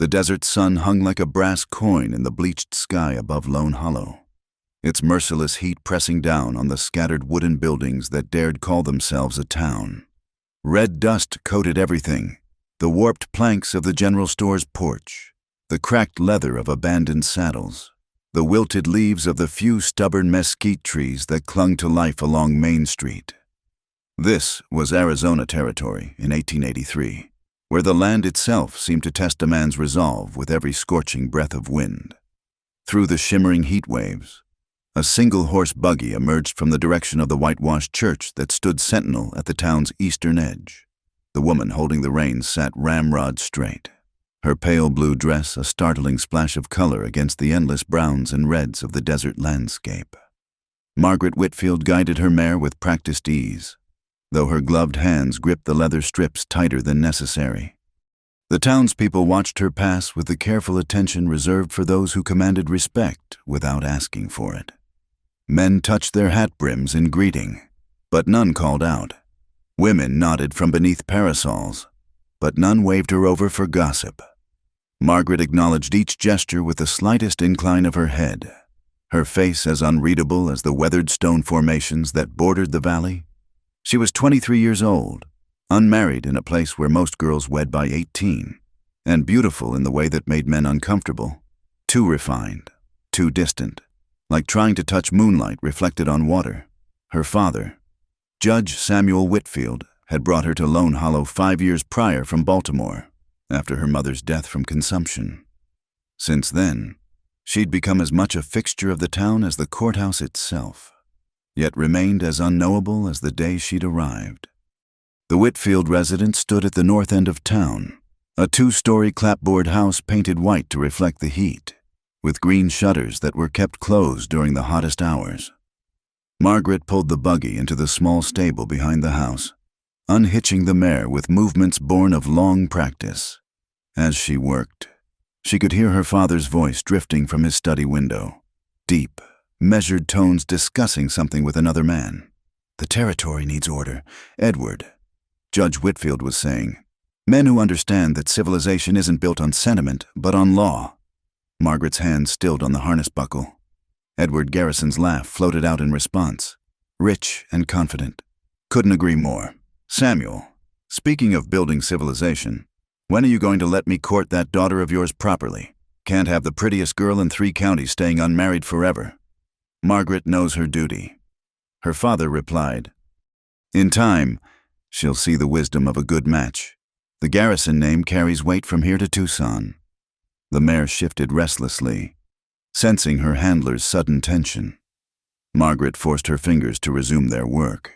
The desert sun hung like a brass coin in the bleached sky above Lone Hollow, its merciless heat pressing down on the scattered wooden buildings that dared call themselves a town. Red dust coated everything: the warped planks of the general store's porch, the cracked leather of abandoned saddles, the wilted leaves of the few stubborn mesquite trees that clung to life along Main Street. This was Arizona territory in 1883, where the land itself seemed to test a man's resolve with every scorching breath of wind. Through the shimmering heat waves, a single-horse buggy emerged from the direction of the whitewashed church that stood sentinel at the town's eastern edge. The woman holding the reins sat ramrod straight, her pale blue dress a startling splash of color against the endless browns and reds of the desert landscape. Margaret Whitfield guided her mare with practiced ease, though her gloved hands gripped the leather strips tighter than necessary. The townspeople watched her pass with the careful attention reserved for those who commanded respect without asking for it. Men touched their hat brims in greeting, but none called out. Women nodded from beneath parasols, but none waved her over for gossip. Margaret acknowledged each gesture with the slightest incline of her head, her face as unreadable as the weathered stone formations that bordered the valley. She was 23 years old, unmarried in a place where most girls wed by 18, and beautiful in the way that made men uncomfortable, too refined, too distant, like trying to touch moonlight reflected on water. Her father, Judge Samuel Whitfield, had brought her to Lone Hollow 5 years prior from Baltimore, after her mother's death from consumption. Since then, she'd become as much a fixture of the town as the courthouse itself, yet remained as unknowable as the day she'd arrived. The Whitfield residence stood at the north end of town, a 2-story clapboard house painted white to reflect the heat, with green shutters that were kept closed during the hottest hours. Margaret pulled the buggy into the small stable behind the house, unhitching the mare with movements born of long practice. As she worked, she could hear her father's voice drifting from his study window, deep, measured tones discussing something with another man. "The territory needs order, Edward," Judge Whitfield was saying. "Men who understand that civilization isn't built on sentiment, but on law." Margaret's hand stilled on the harness buckle. Edward Garrison's laugh floated out in response, rich and confident. "Couldn't agree more. Samuel, speaking of building civilization, when are you going to let me court that daughter of yours properly? Can't have the prettiest girl in 3 counties staying unmarried forever." Margaret knows her duty. Her father replied, "In time, she'll see the wisdom of a good match. The Garrison name carries weight from here to Tucson." The mare shifted restlessly, sensing her handler's sudden tension. Margaret forced her fingers to resume their work,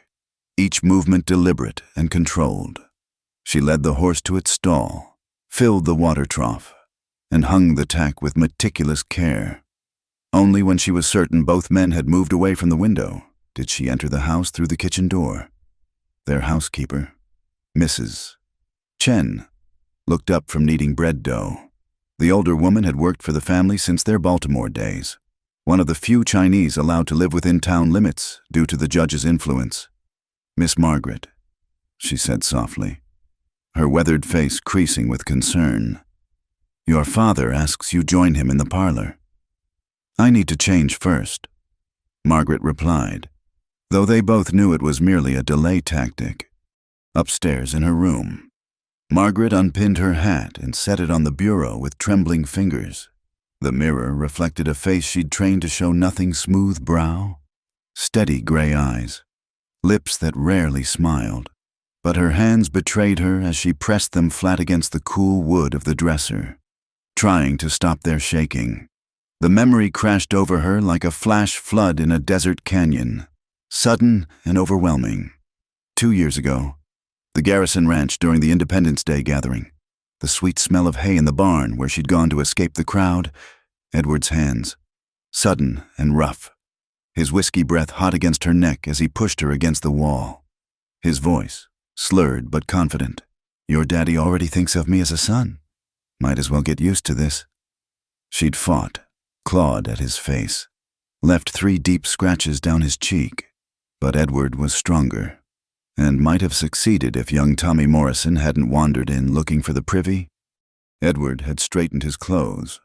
each movement deliberate and controlled. She led the horse to its stall, filled the water trough, and hung the tack with meticulous care. Only when she was certain both men had moved away from the window did she enter the house through the kitchen door. Their housekeeper, Mrs. Chen, looked up from kneading bread dough. The older woman had worked for the family since their Baltimore days, one of the few Chinese allowed to live within town limits due to the judge's influence. "Miss Margaret," she said softly, her weathered face creasing with concern, "your father asks you join him in the parlor." "I need to change first," Margaret replied, though they both knew it was merely a delay tactic. Upstairs in her room, Margaret unpinned her hat and set it on the bureau with trembling fingers. The mirror reflected a face she'd trained to show nothing: smooth brow, steady gray eyes, lips that rarely smiled. But her hands betrayed her as she pressed them flat against the cool wood of the dresser, trying to stop their shaking. The memory crashed over her like a flash flood in a desert canyon, sudden and overwhelming. 2 years ago, the Garrison Ranch during the Independence Day gathering, the sweet smell of hay in the barn where she'd gone to escape the crowd, Edward's hands, sudden and rough, his whiskey breath hot against her neck as he pushed her against the wall. His voice, slurred but confident. "Your daddy already thinks of me as a son. Might as well get used to this." She'd fought, clawed at his face, left 3 deep scratches down his cheek, but Edward was stronger, and might have succeeded if young Tommy Morrison hadn't wandered in looking for the privy. Edward had straightened his clothes,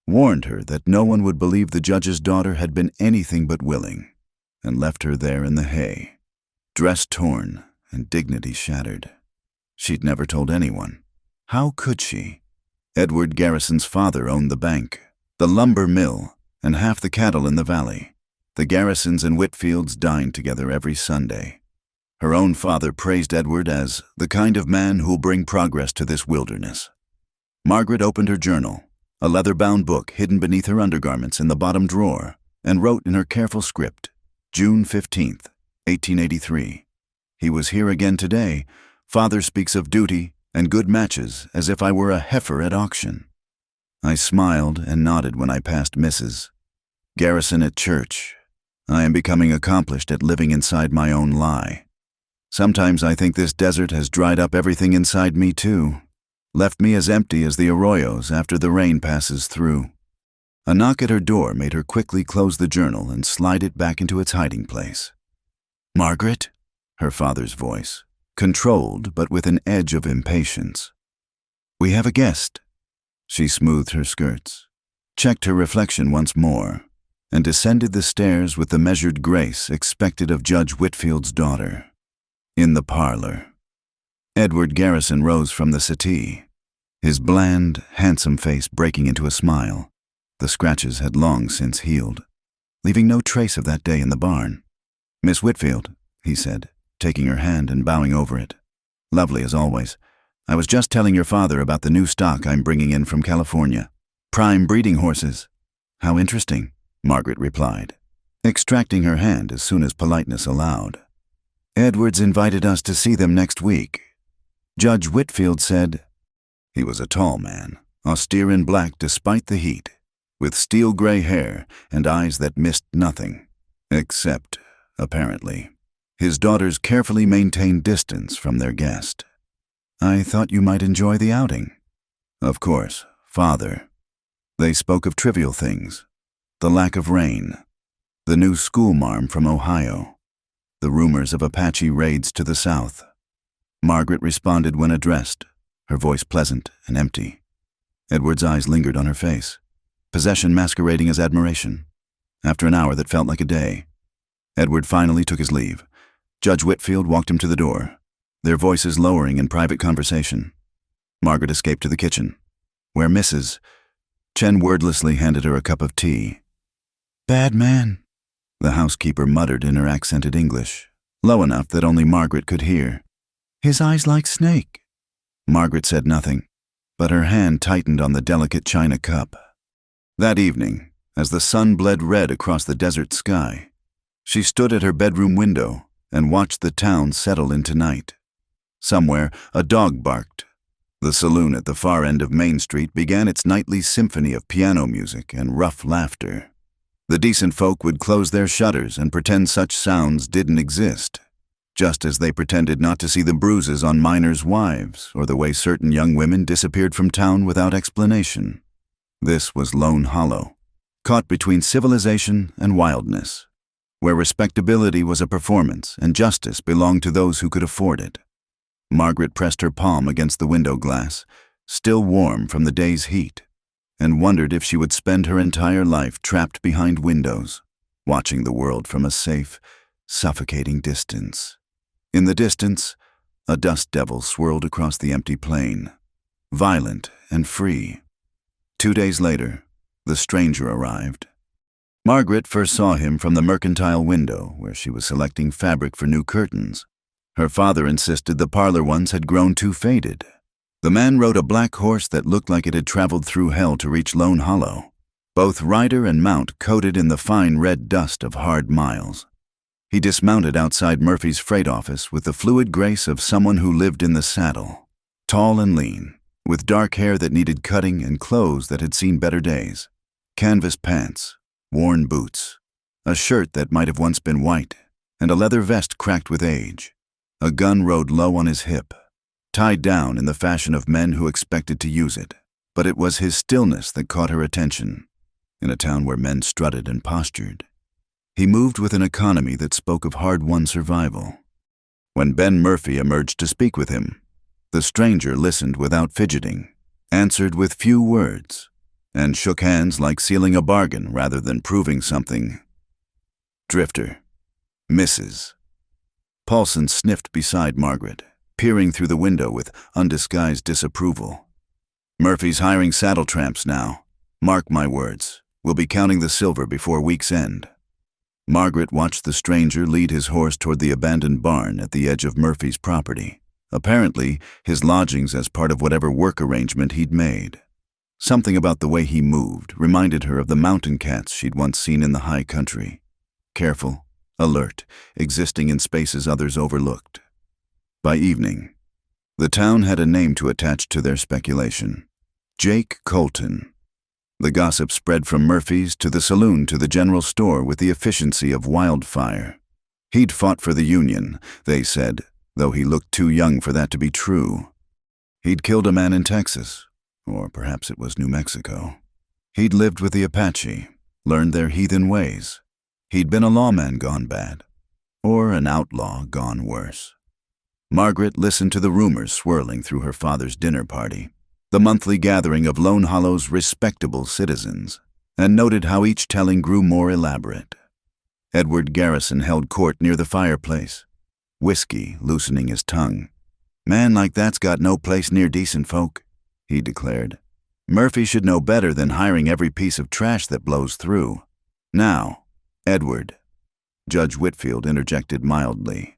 warned her that no one would believe the judge's daughter had been anything but willing, and left her there in the hay, dress torn and dignity shattered. She'd never told anyone. How could she? Edward Garrison's father owned the bank, the lumber mill, and half the cattle in the valley. The Garrisons and Whitfields dined together every Sunday. Her own father praised Edward as the kind of man who'll bring progress to this wilderness. Margaret opened her journal, a leather-bound book hidden beneath her undergarments in the bottom drawer, and wrote in her careful script, June 15th, 1883. He was here again today. Father speaks of duty and good matches as if I were a heifer at auction. I smiled and nodded when I passed Mrs. Garrison at church. I am becoming accomplished at living inside my own lie. Sometimes I think this desert has dried up everything inside me too, left me as empty as the arroyos after the rain passes through. A knock at her door made her quickly close the journal and slide it back into its hiding place. "Margaret?" Her father's voice, controlled but with an edge of impatience. "We have a guest." She smoothed her skirts, checked her reflection once more, and descended the stairs with the measured grace expected of Judge Whitfield's daughter. In the parlor, Edward Garrison rose from the settee, his bland, handsome face breaking into a smile. The scratches had long since healed, leaving no trace of that day in the barn. "Miss Whitfield," he said, taking her hand and bowing over it. "Lovely as always. I was just telling your father about the new stock I'm bringing in from California. Prime breeding horses." "How interesting," Margaret replied, extracting her hand as soon as politeness allowed. "Edwards invited us to see them next week. Judge Whitfield said—" He was a tall man, austere in black despite the heat, with steel-gray hair and eyes that missed nothing, except, apparently, his daughter's carefully maintained distance from their guest. "I thought you might enjoy the outing." "Of course, Father." They spoke of trivial things, the lack of rain, the new schoolmarm from Ohio, the rumors of Apache raids to the south. Margaret responded when addressed, her voice pleasant and empty. Edward's eyes lingered on her face, possession masquerading as admiration. After an hour that felt like a day, Edward finally took his leave. Judge Whitfield walked him to the door, their voices lowering in private conversation. Margaret escaped to the kitchen, where Mrs. Chen wordlessly handed her a cup of tea. "Bad man," the housekeeper muttered in her accented English, low enough that only Margaret could hear. "His eyes like snake." Margaret said nothing, but her hand tightened on the delicate china cup. That evening, as the sun bled red across the desert sky, she stood at her bedroom window and watched the town settle into night. Somewhere, a dog barked. The saloon at the far end of Main Street began its nightly symphony of piano music and rough laughter. The decent folk would close their shutters and pretend such sounds didn't exist, just as they pretended not to see the bruises on miners' wives or the way certain young women disappeared from town without explanation. This was Lone Hollow, caught between civilization and wildness, where respectability was a performance and justice belonged to those who could afford it. Margaret pressed her palm against the window glass, still warm from the day's heat, and wondered if she would spend her entire life trapped behind windows, watching the world from a safe, suffocating distance. In the distance, a dust devil swirled across the empty plain, violent and free. 2 days later, the stranger arrived. Margaret first saw him from the mercantile window, where she was selecting fabric for new curtains. Her father insisted the parlor ones had grown too faded. The man rode a black horse that looked like it had traveled through hell to reach Lone Hollow, both rider and mount coated in the fine red dust of hard miles. He dismounted outside Murphy's freight office with the fluid grace of someone who lived in the saddle, tall and lean, with dark hair that needed cutting and clothes that had seen better days, canvas pants, worn boots, a shirt that might have once been white, and a leather vest cracked with age. A gun rode low on his hip, tied down in the fashion of men who expected to use it, but it was his stillness that caught her attention, in a town where men strutted and postured. He moved with an economy that spoke of hard-won survival. When Ben Murphy emerged to speak with him, the stranger listened without fidgeting, answered with few words, and shook hands like sealing a bargain rather than proving something. Drifter. Mrs. Paulson sniffed beside Margaret, peering through the window with undisguised disapproval. Murphy's hiring saddle tramps now. Mark my words, we'll be counting the silver before week's end. Margaret watched the stranger lead his horse toward the abandoned barn at the edge of Murphy's property, apparently his lodgings as part of whatever work arrangement he'd made. Something about the way he moved reminded her of the mountain cats she'd once seen in the high country. Careful, alert, existing in spaces others overlooked. By evening, the town had a name to attach to their speculation: Jake Colton. The gossip spread from Murphy's to the saloon to the general store with the efficiency of wildfire. He'd fought for the Union, they said, though he looked too young for that to be true. He'd killed a man in Texas, or perhaps it was New Mexico. He'd lived with the Apache, learned their heathen ways. He'd been a lawman gone bad, or an outlaw gone worse. Margaret listened to the rumors swirling through her father's dinner party, the monthly gathering of Lone Hollow's respectable citizens, and noted how each telling grew more elaborate. Edward Garrison held court near the fireplace, whiskey loosening his tongue. "Man like that's got no place near decent folk," he declared. "Murphy should know better than hiring every piece of trash that blows through. Now, Edward," Judge Whitfield interjected mildly,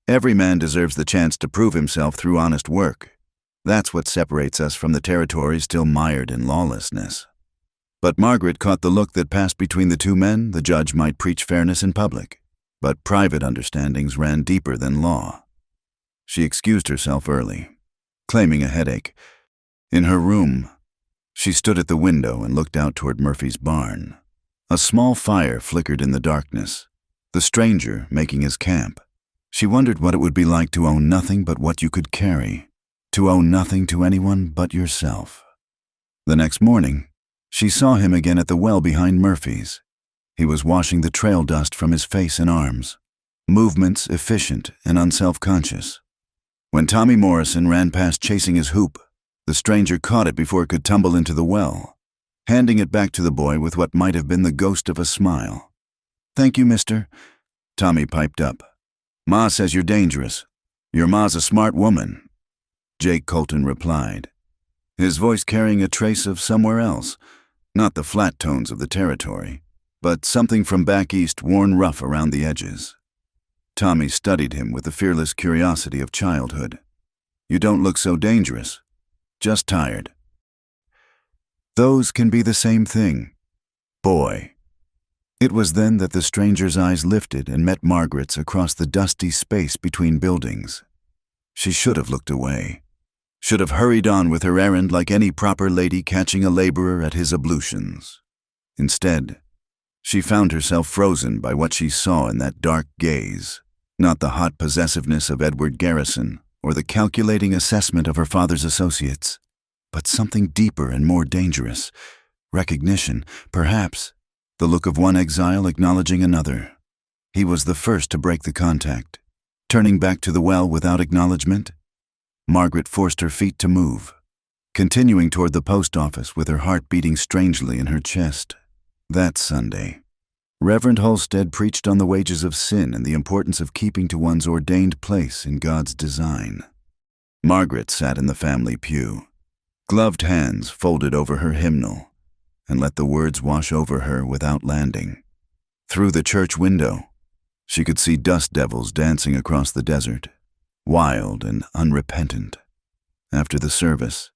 "every man deserves the chance to prove himself through honest work. That's what separates us from the territories still mired in lawlessness." But Margaret caught the look that passed between the two men. The judge might preach fairness in public, but private understandings ran deeper than law. She excused herself early, claiming a headache. In her room, she stood at the window and looked out toward Murphy's barn. A small fire flickered in the darkness, the stranger making his camp. She wondered what it would be like to own nothing but what you could carry, to owe nothing to anyone but yourself. The next morning, she saw him again at the well behind Murphy's. He was washing the trail dust from his face and arms, movements efficient and unself-conscious. When Tommy Morrison ran past chasing his hoop, the stranger caught it before it could tumble into the well, handing it back to the boy with what might have been the ghost of a smile. "Thank you, mister," Tommy piped up. "Ma says you're dangerous. Your ma's a smart woman," Jake Colton replied, his voice carrying a trace of somewhere else, not the flat tones of the territory, but something from back east worn rough around the edges. Tommy studied him with the fearless curiosity of childhood. "You don't look so dangerous. Just tired." "Those can be the same thing, boy." It was then that the stranger's eyes lifted and met Margaret's across the dusty space between buildings. She should have looked away, should have hurried on with her errand like any proper lady catching a laborer at his ablutions. Instead, she found herself frozen by what she saw in that dark gaze, not the hot possessiveness of Edward Garrison or the calculating assessment of her father's associates, but something deeper and more dangerous. Recognition, perhaps, the look of one exile acknowledging another. He was the first to break the contact, turning back to the well without acknowledgement. Margaret forced her feet to move, continuing toward the post office with her heart beating strangely in her chest. That Sunday, Reverend Halstead preached on the wages of sin and the importance of keeping to one's ordained place in God's design. Margaret sat in the family pew, gloved hands folded over her hymnal, and let the words wash over her without landing. Through the church window, she could see dust devils dancing across the desert, wild and unrepentant. After the service,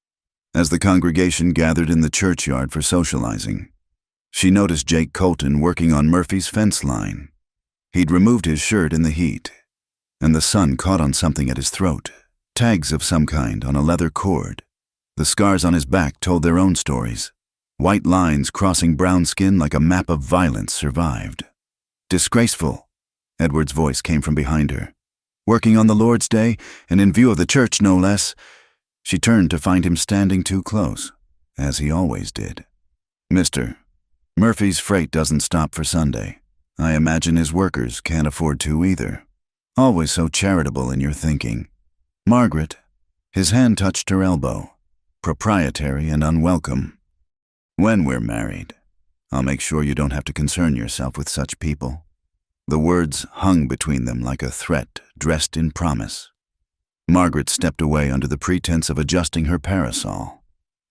as the congregation gathered in the churchyard for socializing, she noticed Jake Colton working on Murphy's fence line. He'd removed his shirt in the heat, and the sun caught on something at his throat, tags of some kind on a leather cord. The scars on his back told their own stories. White lines crossing brown skin like a map of violence survived. "Disgraceful," Edward's voice came from behind her. "Working on the Lord's Day, and in view of the church, no less." She turned to find him standing too close, as he always did. "Mister, Murphy's freight doesn't stop for Sunday. I imagine his workers can't afford to either. Always so charitable in your thinking." Margaret, his hand touched her elbow, proprietary and unwelcome. When we're married, I'll make sure you don't have to concern yourself with such people." The words hung between them like a threat dressed in promise. Margaret stepped away under the pretense of adjusting her parasol.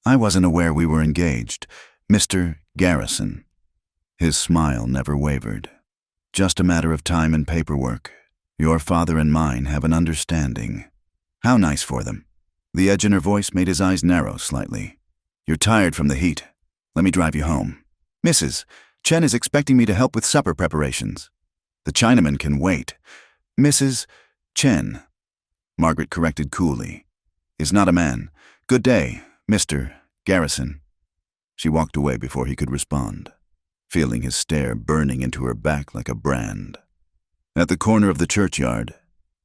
"I wasn't aware we were engaged, Mr. Garrison." His smile never wavered. "Just a matter of time and paperwork. Your father and mine have an understanding." "How nice for them." The edge in her voice made his eyes narrow slightly. "You're tired from the heat. Let me drive you home. Mrs. Chen is expecting me to help with supper preparations." "The Chinaman can wait." "Mrs. Chen," Margaret corrected coolly, "is not a man. Good day, Mr. Garrison." She walked away before he could respond, feeling his stare burning into her back like a brand. At the corner of the churchyard,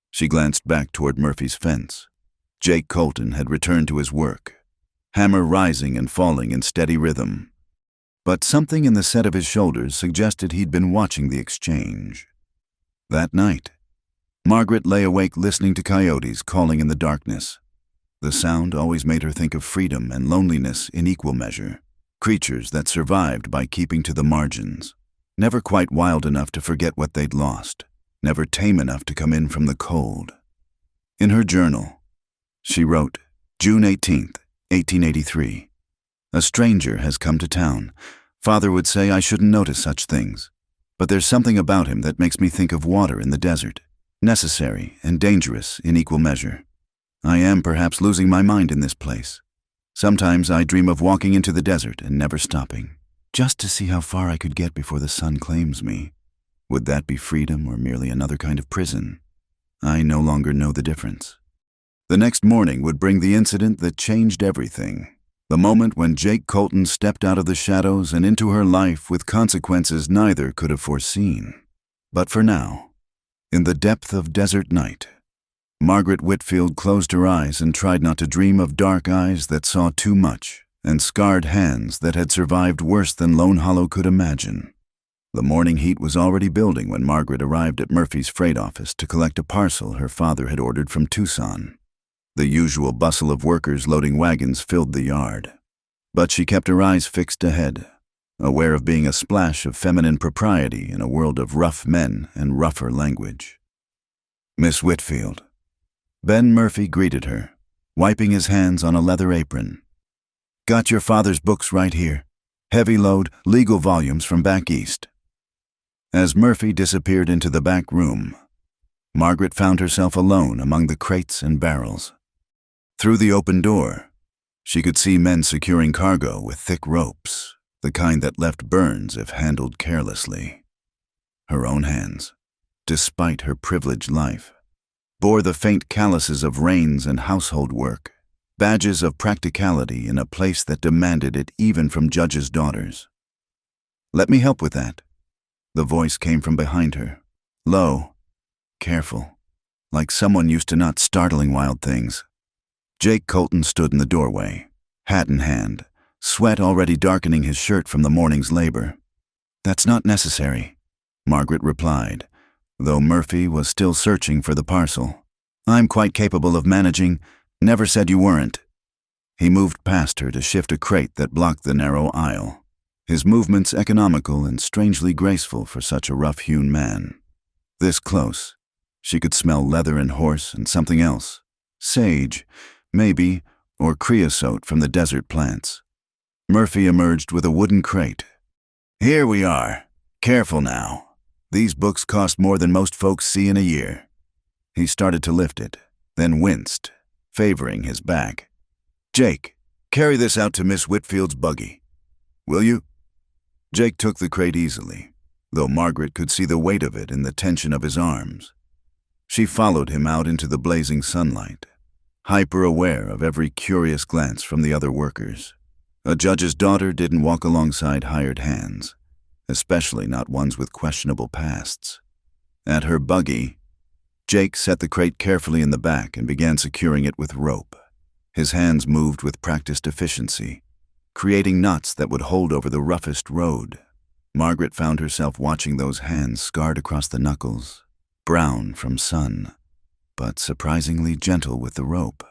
she glanced back toward Murphy's fence. Jake Colton had returned to his work, hammer rising and falling in steady rhythm. But something in the set of his shoulders suggested he'd been watching the exchange. That night, Margaret lay awake listening to coyotes calling in the darkness. The sound always made her think of freedom and loneliness in equal measure, creatures that survived by keeping to the margins, never quite wild enough to forget what they'd lost, never tame enough to come in from the cold. In her journal, she wrote, June 18th, 1883. "A stranger has come to town. Father would say I shouldn't notice such things, but there's something about him that makes me think of water in the desert, necessary and dangerous in equal measure. I am perhaps losing my mind in this place. Sometimes I dream of walking into the desert and never stopping, just to see how far I could get before the sun claims me. Would that be freedom or merely another kind of prison? I no longer know the difference." The next morning would bring the incident that changed everything. The moment when Jake Colton stepped out of the shadows and into her life with consequences neither could have foreseen. But for now, in the depth of desert night, Margaret Whitfield closed her eyes and tried not to dream of dark eyes that saw too much and scarred hands that had survived worse than Lone Hollow could imagine. The morning heat was already building when Margaret arrived at Murphy's freight office to collect a parcel her father had ordered from Tucson. The usual bustle of workers loading wagons filled the yard, but she kept her eyes fixed ahead, aware of being a splash of feminine propriety in a world of rough men and rougher language. "Miss Whitfield." Ben Murphy greeted her, wiping his hands on a leather apron. "Got your father's books right here. Heavy load, legal volumes from back east." As Murphy disappeared into the back room, Margaret found herself alone among the crates and barrels. Through the open door, she could see men securing cargo with thick ropes, the kind that left burns if handled carelessly. Her own hands, despite her privileged life, bore the faint calluses of reins and household work, badges of practicality in a place that demanded it even from judges' daughters. "Let me help with that." The voice came from behind her, low, careful, like someone used to not startling wild things. Jake Colton stood in the doorway, hat in hand, sweat already darkening his shirt from the morning's labor. "That's not necessary," Margaret replied, though Murphy was still searching for the parcel. "I'm quite capable of managing. Never said you weren't." He moved past her to shift a crate that blocked the narrow aisle, his movements economical and strangely graceful for such a rough-hewn man. This close, she could smell leather and horse and something else, sage, maybe, or creosote from the desert plants. Murphy emerged with a wooden crate. "Here we are. Careful now. These books cost more than most folks see in a year." He started to lift it, then winced, favoring his back. "Jake, carry this out to Miss Whitfield's buggy. Will you?" Jake took the crate easily, though Margaret could see the weight of it in the tension of his arms. She followed him out into the blazing sunlight, hyper-aware of every curious glance from the other workers. A judge's daughter didn't walk alongside hired hands, especially not ones with questionable pasts. At her buggy, Jake set the crate carefully in the back and began securing it with rope. His hands moved with practiced efficiency, creating knots that would hold over the roughest road. Margaret found herself watching those hands scarred across the knuckles, brown from sun, but surprisingly gentle with the rope.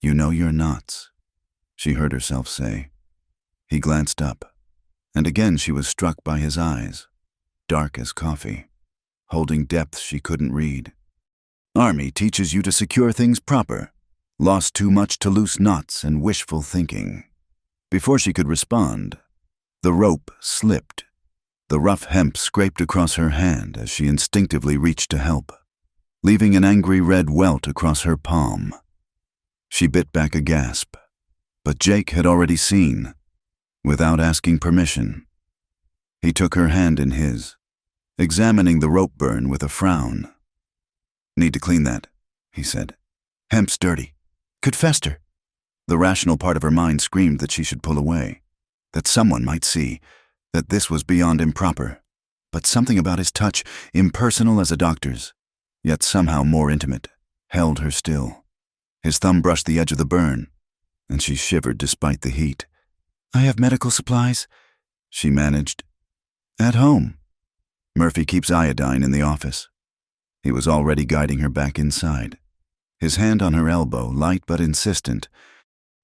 "You know your knots," she heard herself say. He glanced up, and again she was struck by his eyes, dark as coffee, holding depths she couldn't read. Army teaches you to secure things proper. Lost too much to loose knots and wishful thinking. Before she could respond, the rope slipped. The rough hemp scraped across her hand as she instinctively reached to help, leaving an angry red welt across her palm. She bit back a gasp, but Jake had already seen, without asking permission. He took her hand in his, examining the rope burn with a frown. "Need to clean that," he said. "Hemp's dirty. Could fester." The rational part of her mind screamed that she should pull away, that someone might see, that this was beyond improper. But something about his touch, impersonal as a doctor's, yet somehow more intimate, held her still. His thumb brushed the edge of the burn, and she shivered despite the heat. "I have medical supplies," she managed. "At home. Murphy keeps iodine in the office." He was already guiding her back inside, his hand on her elbow, light but insistent.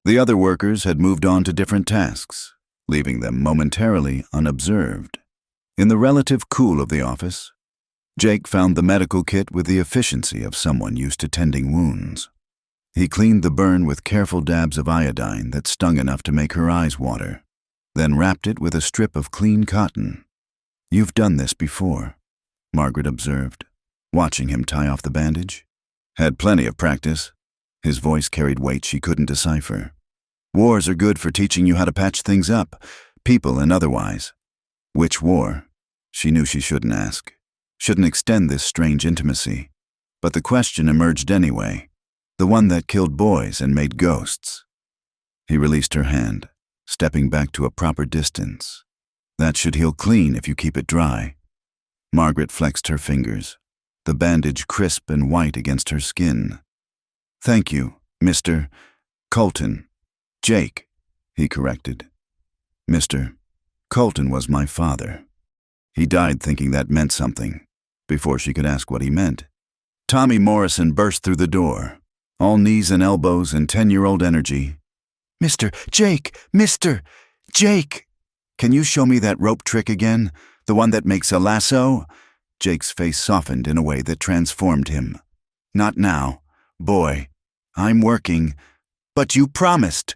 The other workers had moved on to different tasks, leaving them momentarily unobserved. In the relative cool of the office, Jake found the medical kit with the efficiency of someone used to tending wounds. He cleaned the burn with careful dabs of iodine that stung enough to make her eyes water, then wrapped it with a strip of clean cotton. "You've done this before," Margaret observed, watching him tie off the bandage. "Had plenty of practice." His voice carried weight she couldn't decipher. "Wars are good for teaching you how to patch things up, people and otherwise." Which war? She knew she shouldn't ask. Shouldn't extend this strange intimacy. But the question emerged anyway. The one that killed boys and made ghosts. He released her hand, stepping back to a proper distance. "That should heal clean if you keep it dry." Margaret flexed her fingers, the bandage crisp and white against her skin. "Thank you, Mr. Colton." "Jake," he corrected. "Mr. Colton was my father." He died thinking that meant something, before she could ask what he meant. Tommy Morrison burst through the door, all knees and elbows and 10-year-old energy. "Mr. Jake! Mr. Jake! Can you show me that rope trick again? The one that makes a lasso?" Jake's face softened in a way that transformed him. "Not now, boy. I'm working." "But you promised."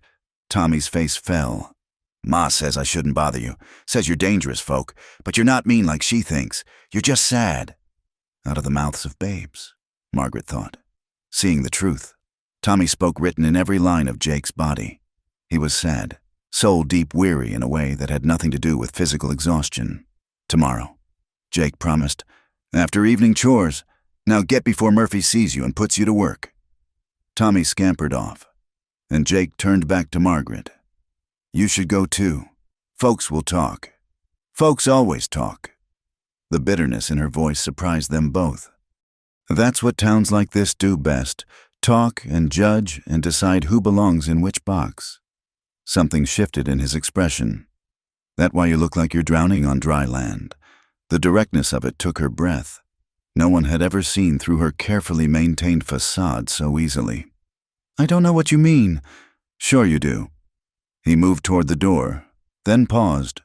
Tommy's face fell. "Ma says I shouldn't bother you. Says you're dangerous folk, but you're not mean like she thinks. You're just sad." Out of the mouths of babes, Margaret thought. Seeing the truth, Tommy spoke written in every line of Jake's body. He was sad, soul-deep weary in a way that had nothing to do with physical exhaustion. "Tomorrow," Jake promised. "After evening chores. Now get before Murphy sees you and puts you to work." Tommy scampered off, and Jake turned back to Margaret. "You should go too. Folks will talk. Folks always talk." The bitterness in her voice surprised them both. That's what towns like this do best, talk and judge and decide who belongs in which box. Something shifted in his expression. "That why you look like you're drowning on dry land?" The directness of it took her breath. No one had ever seen through her carefully maintained facade so easily. "I don't know what you mean." "Sure you do." He moved toward the door, then paused.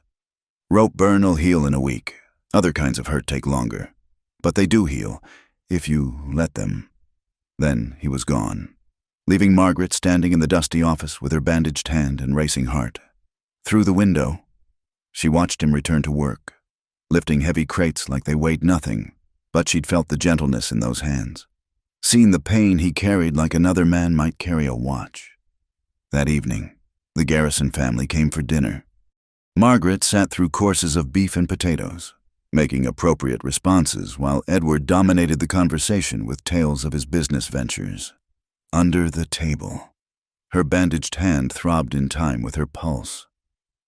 "Rope burn'll heal in a week. Other kinds of hurt take longer. But they do heal, if you let them." Then he was gone, leaving Margaret standing in the dusty office with her bandaged hand and racing heart. Through the window, she watched him return to work, lifting heavy crates like they weighed nothing, but she'd felt the gentleness in those hands, seen the pain he carried like another man might carry a watch. That evening, the Garrison family came for dinner. Margaret sat through courses of beef and potatoes, making appropriate responses while Edward dominated the conversation with tales of his business ventures. Under the table, her bandaged hand throbbed in time with her pulse.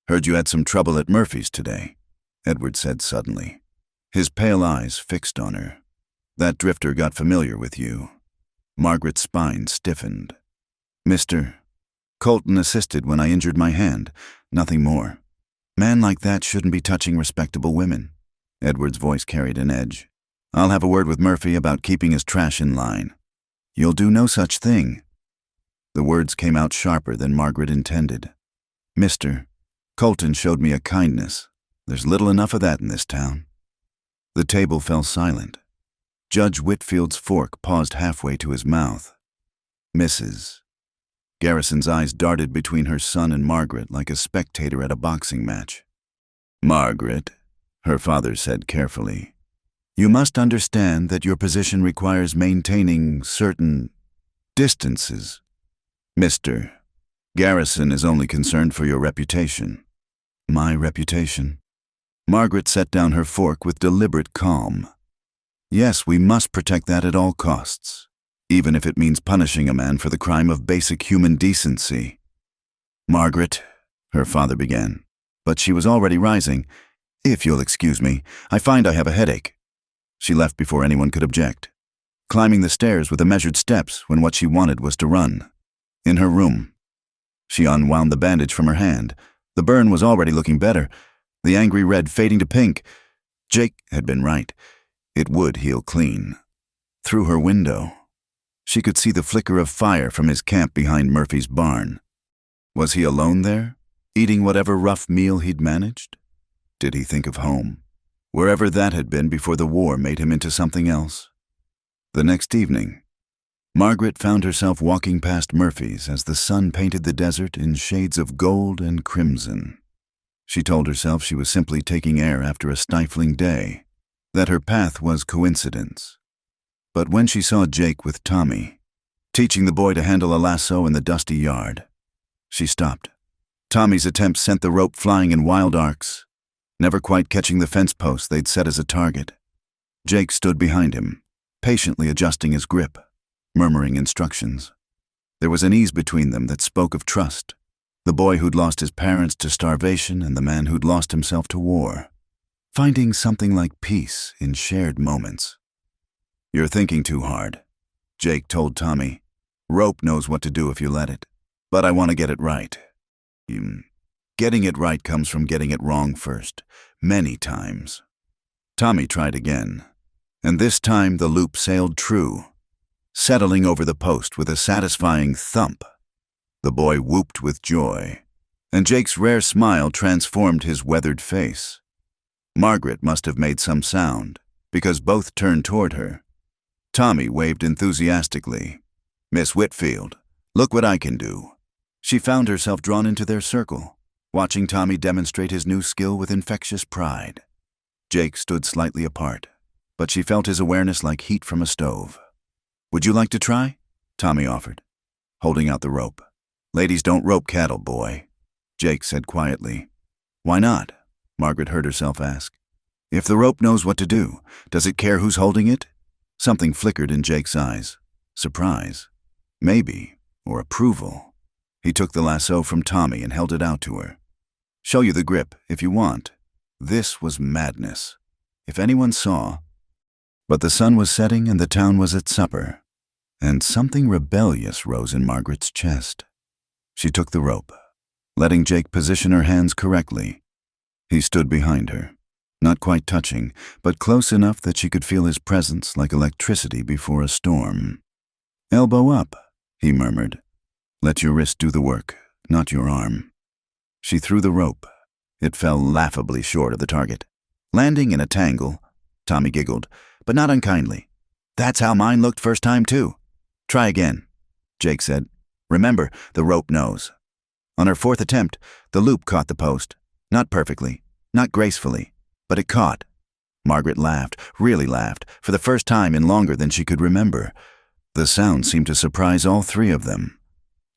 "Heard you had some trouble at Murphy's today," Edward said suddenly, his pale eyes fixed on her. "That drifter got familiar with you." Margaret's spine stiffened. "Mr. Colton assisted when I injured my hand, nothing more. Man like that shouldn't be touching respectable women." Edward's voice carried an edge. "I'll have a word with Murphy about keeping his trash in line." "You'll do no such thing." The words came out sharper than Margaret intended. "Mr. Colton showed me a kindness. There's little enough of that in this town." The table fell silent. Judge Whitfield's fork paused halfway to his mouth. "Mrs." Garrison's eyes darted between her son and Margaret like a spectator at a boxing match. "Margaret," her father said carefully, "you must understand that your position requires maintaining certain distances. Mr. Garrison is only concerned for your reputation." "My reputation?" Margaret set down her fork with deliberate calm. "Yes, we must protect that at all costs, even if it means punishing a man for the crime of basic human decency." "Margaret," her father began, but she was already rising. "If you'll excuse me, I find I have a headache." She left before anyone could object, climbing the stairs with measured steps when what she wanted was to run. In her room, she unwound the bandage from her hand. The burn was already looking better, the angry red fading to pink. Jake had been right. It would heal clean. Through her window, she could see the flicker of fire from his camp behind Murphy's barn. Was he alone there, eating whatever rough meal he'd managed? Did he think of home, wherever that had been before the war made him into something else? The next evening, Margaret found herself walking past Murphy's as the sun painted the desert in shades of gold and crimson. She told herself she was simply taking air after a stifling day, that her path was coincidence. But when she saw Jake with Tommy, teaching the boy to handle a lasso in the dusty yard, she stopped. Tommy's attempt sent the rope flying in wild arcs, never quite catching the fence post they'd set as a target. Jake stood behind him, patiently adjusting his grip, murmuring instructions. There was an ease between them that spoke of trust, the boy who'd lost his parents to starvation and the man who'd lost himself to war, finding something like peace in shared moments. "You're thinking too hard," Jake told Tommy. "Rope knows what to do if you let it, but I want to get it right." Getting it right comes from getting it wrong first, many times. Tommy tried again, and this time the loop sailed true, settling over the post with a satisfying thump. The boy whooped with joy, and Jake's rare smile transformed his weathered face. Margaret must have made some sound, because both turned toward her. Tommy waved enthusiastically. "Miss Whitfield, look what I can do." She found herself drawn into their circle, watching Tommy demonstrate his new skill with infectious pride. Jake stood slightly apart, but she felt his awareness like heat from a stove. "Would you like to try?" Tommy offered, holding out the rope. "Ladies don't rope cattle, boy," Jake said quietly. "Why not?" Margaret heard herself ask. "If the rope knows what to do, does it care who's holding it?" Something flickered in Jake's eyes. Surprise. Maybe. Or approval. He took the lasso from Tommy and held it out to her. "Show you the grip, if you want." This was madness. If anyone saw. But the sun was setting and the town was at supper, and something rebellious rose in Margaret's chest. She took the rope, letting Jake position her hands correctly. He stood behind her, not quite touching, but close enough that she could feel his presence like electricity before a storm. "Elbow up," he murmured. "Let your wrist do the work, not your arm." She threw the rope. It fell laughably short of the target, landing in a tangle. Tommy giggled, but not unkindly. "That's how mine looked first time too." "Try again," Jake said. "Remember, the rope knows." On her fourth attempt, the loop caught the post. Not perfectly, not gracefully, but it caught. Margaret laughed, really laughed, for the first time in longer than she could remember. The sound seemed to surprise all three of them.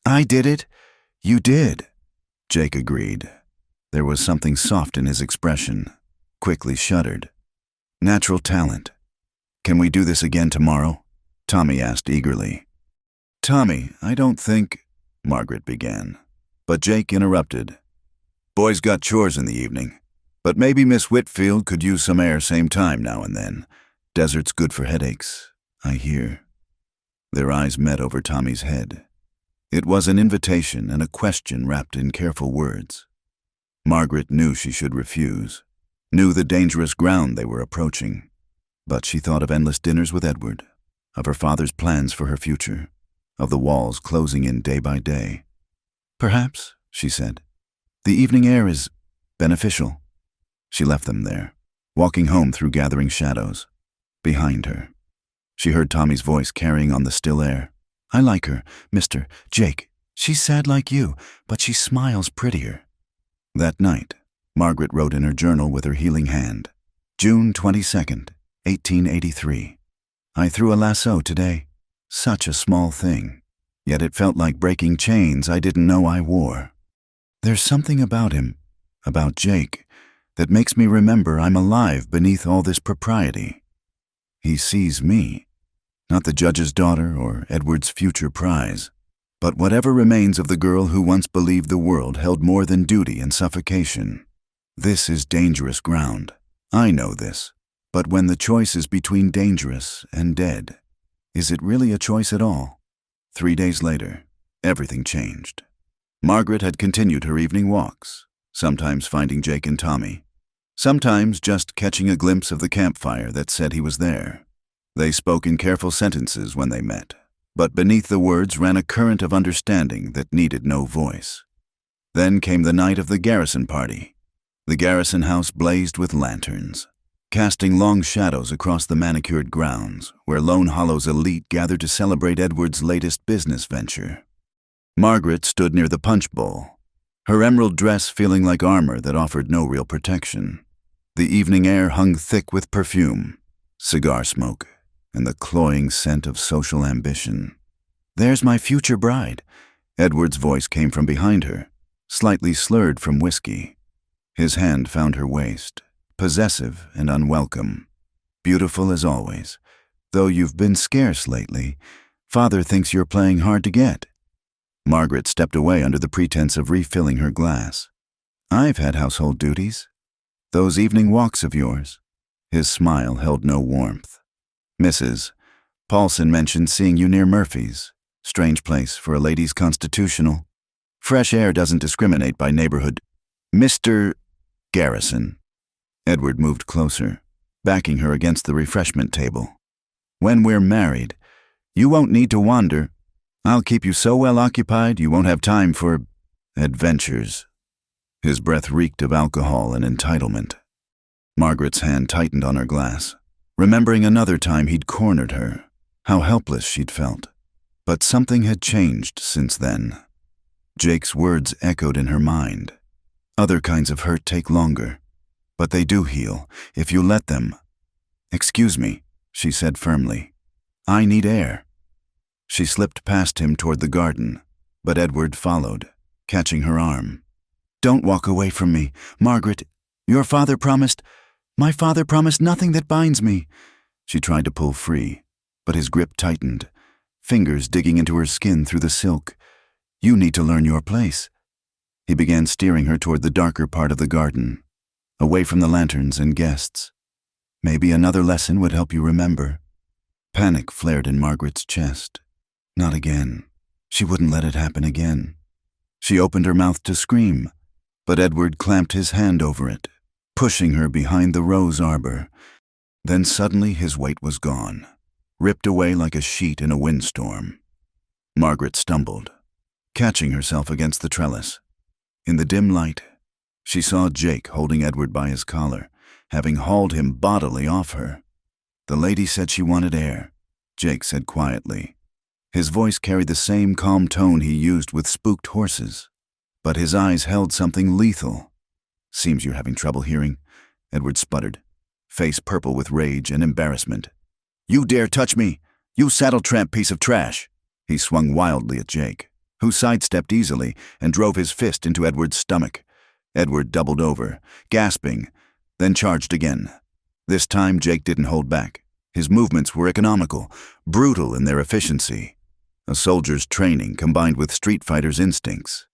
"I did it." "You did," Jake agreed. There was something soft in his expression, quickly shuddered. "Natural talent. Can we do this again tomorrow?" Tommy asked eagerly. "Tommy, I don't think," Margaret began. But Jake interrupted. "Boys got chores in the evening. But maybe Miss Whitfield could use some air same time now and then. Desert's good for headaches, I hear." Their eyes met over Tommy's head. It was an invitation and a question wrapped in careful words. Margaret knew she should refuse, knew the dangerous ground they were approaching. But she thought of endless dinners with Edward, of her father's plans for her future, of the walls closing in day by day. "Perhaps," she said. "The evening air is beneficial." She left them there, walking home through gathering shadows. Behind her, she heard Tommy's voice carrying on the still air. "I like her, Mr. Jake. She's sad like you, but she smiles prettier." That night, Margaret wrote in her journal with her healing hand. June 22nd, 1883. "I threw a lasso today. Such a small thing. Yet it felt like breaking chains I didn't know I wore. There's something about him, about Jake, that makes me remember I'm alive beneath all this propriety. He sees me, not the judge's daughter or Edward's future prize, but whatever remains of the girl who once believed the world held more than duty and suffocation. This is dangerous ground. I know this. But when the choice is between dangerous and dead, is it really a choice at all?" 3 days later, everything changed. Margaret had continued her evening walks, sometimes finding Jake and Tommy, sometimes just catching a glimpse of the campfire that said he was there. They spoke in careful sentences when they met, but beneath the words ran a current of understanding that needed no voice. Then came the night of the garrison party. The garrison house blazed with lanterns, casting long shadows across the manicured grounds where Lone Hollow's elite gathered to celebrate Edward's latest business venture. Margaret stood near the punch bowl, her emerald dress feeling like armor that offered no real protection. The evening air hung thick with perfume, cigar smoke, and the cloying scent of social ambition. "There's my future bride." Edward's voice came from behind her, slightly slurred from whiskey. His hand found her waist, possessive and unwelcome. "Beautiful as always, though you've been scarce lately. Father thinks you're playing hard to get." Margaret stepped away under the pretense of refilling her glass. "I've had household duties. Those evening walks of yours." His smile held no warmth. "Mrs. Paulson mentioned seeing you near Murphy's. Strange place for a lady's constitutional. Fresh air doesn't discriminate by neighborhood. Mr. Garrison." Edward moved closer, backing her against the refreshment table. "When we're married, you won't need to wander. I'll keep you so well occupied you won't have time for adventures." His breath reeked of alcohol and entitlement. Margaret's hand tightened on her glass, remembering another time he'd cornered her, how helpless she'd felt. But something had changed since then. Jake's words echoed in her mind. "Other kinds of hurt take longer, but they do heal, if you let them." "Excuse me," she said firmly. "I need air." She slipped past him toward the garden, but Edward followed, catching her arm. "Don't walk away from me, Margaret. My father promised nothing that binds me." She tried to pull free, but his grip tightened, fingers digging into her skin through the silk. "You need to learn your place." He began steering her toward the darker part of the garden, away from the lanterns and guests. "Maybe another lesson would help you remember." Panic flared in Margaret's chest. Not again. She wouldn't let it happen again. She opened her mouth to scream, but Edward clamped his hand over it, pushing her behind the rose arbor. Then suddenly his weight was gone, ripped away like a sheet in a windstorm. Margaret stumbled, catching herself against the trellis. In the dim light, she saw Jake holding Edward by his collar, having hauled him bodily off her. "The lady said she wanted air," Jake said quietly. His voice carried the same calm tone he used with spooked horses, but his eyes held something lethal. "Seems you're having trouble hearing," Edward sputtered, face purple with rage and embarrassment. "You dare touch me, you saddle tramp piece of trash!" He swung wildly at Jake, who sidestepped easily and drove his fist into Edward's stomach. Edward doubled over, gasping, then charged again. This time Jake didn't hold back. His movements were economical, brutal in their efficiency. A soldier's training combined with street fighter's instincts.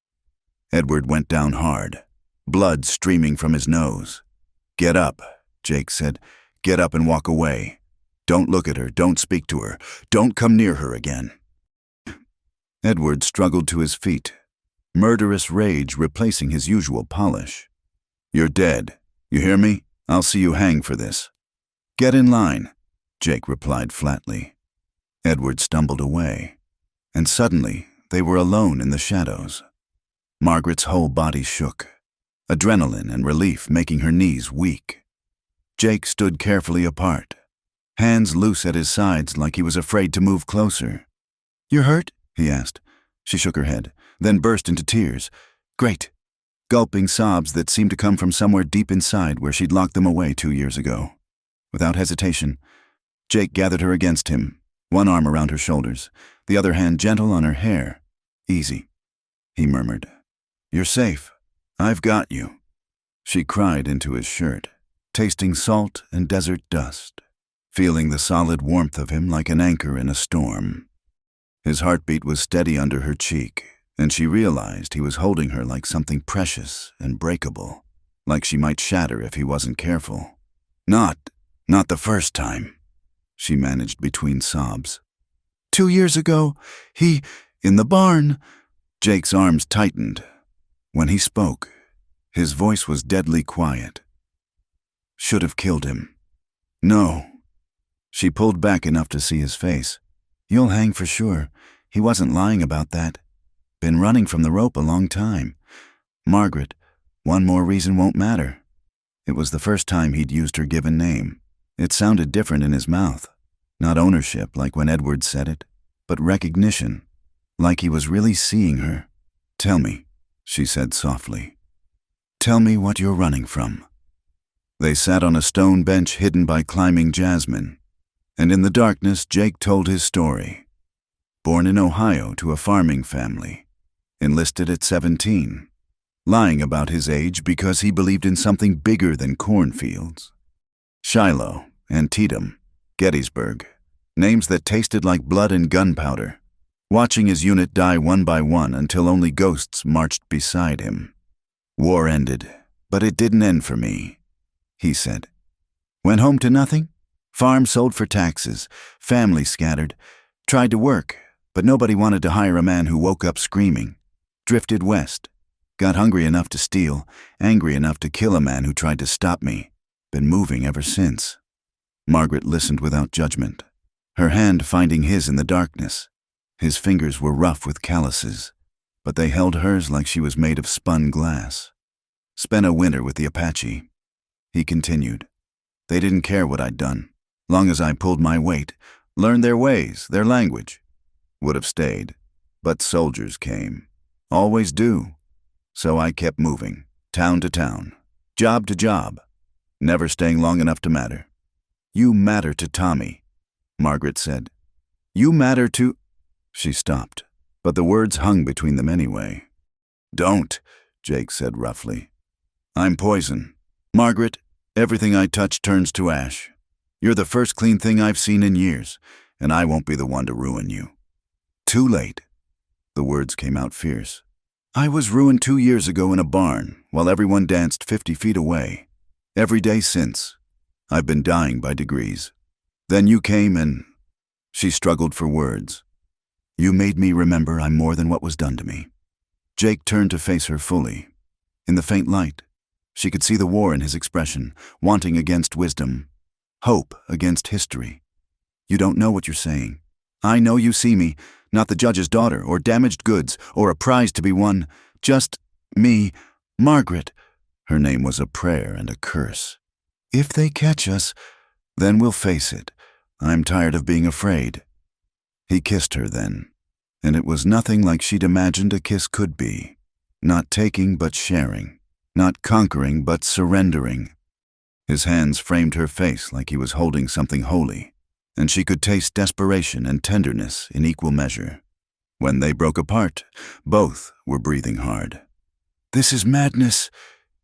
Edward went down hard, blood streaming from his nose. "Get up," Jake said. "Get up and walk away. Don't look at her, don't speak to her, don't come near her again." Edward struggled to his feet, murderous rage replacing his usual polish. "You're dead. You hear me? I'll see you hang for this." "Get in line," Jake replied flatly. Edward stumbled away. and suddenly they were alone in the shadows. Margaret's whole body shook, adrenaline and relief making her knees weak. Jake stood carefully apart, hands loose at his sides like he was afraid to move closer. "You're hurt?" he asked. She shook her head, then burst into tears. "Great," gulping sobs that seemed to come from somewhere deep inside where she'd locked them away 2 years ago. Without hesitation, Jake gathered her against him, one arm around her shoulders, the other hand gentle on her hair. "Easy," he murmured. "You're safe. I've got you." She cried into his shirt, tasting salt and desert dust, feeling the solid warmth of him like an anchor in a storm. His heartbeat was steady under her cheek, and she realized he was holding her like something precious and breakable, like she might shatter if he wasn't careful. Not the first time," she managed between sobs. "2 years ago, in the barn." Jake's arms tightened. When he spoke, his voice was deadly quiet. "Should have killed him." "No." She pulled back enough to see his face. "You'll hang for sure. He wasn't lying about that. Been running from the rope a long time. Margaret, one more reason won't matter." It was the first time he'd used her given name. It sounded different in his mouth. Not ownership like when Edward said it, but recognition, like he was really seeing her. "Tell me," she said softly. "Tell me what you're running from." They sat on a stone bench hidden by climbing jasmine, and in the darkness Jake told his story. Born in Ohio to a farming family, enlisted at 17, lying about his age because he believed in something bigger than cornfields. Shiloh, Antietam, Gettysburg, names that tasted like blood and gunpowder, watching his unit die one by one until only ghosts marched beside him. "War ended, but it didn't end for me," he said. "Went home to nothing? Farm sold for taxes, family scattered, tried to work, but nobody wanted to hire a man who woke up screaming. Drifted west, got hungry enough to steal, angry enough to kill a man who tried to stop me. Been moving ever since." Margaret listened without judgment, her hand finding his in the darkness. His fingers were rough with calluses, but they held hers like she was made of spun glass. "Spent a winter with the Apache," he continued. "They didn't care what I'd done, long as I pulled my weight, learned their ways, their language. Would have stayed, but soldiers came. Always do. So I kept moving, town to town, job to job, never staying long enough to matter." "You matter to Tommy," Margaret said. "You matter to—" She stopped, but the words hung between them anyway. "Don't," Jake said roughly. "I'm poison. Margaret, everything I touch turns to ash. You're the first clean thing I've seen in years, and I won't be the one to ruin you." "Too late." The words came out fierce. "I was ruined 2 years ago in a barn while everyone danced 50 feet away. Every day since, I've been dying by degrees. Then you came and—" She struggled for words. "You made me remember I'm more than what was done to me." Jake turned to face her fully. In the faint light, she could see the war in his expression, wanting against wisdom, hope against history. "You don't know what you're saying. I know you see me, not the judge's daughter or damaged goods or a prize to be won, just me, Margaret." Her name was a prayer and a curse. "If they catch us, then we'll face it. I'm tired of being afraid." He kissed her then, and it was nothing like she'd imagined a kiss could be. Not taking but sharing, not conquering but surrendering. His hands framed her face like he was holding something holy, and she could taste desperation and tenderness in equal measure. When they broke apart, both were breathing hard. "This is madness,"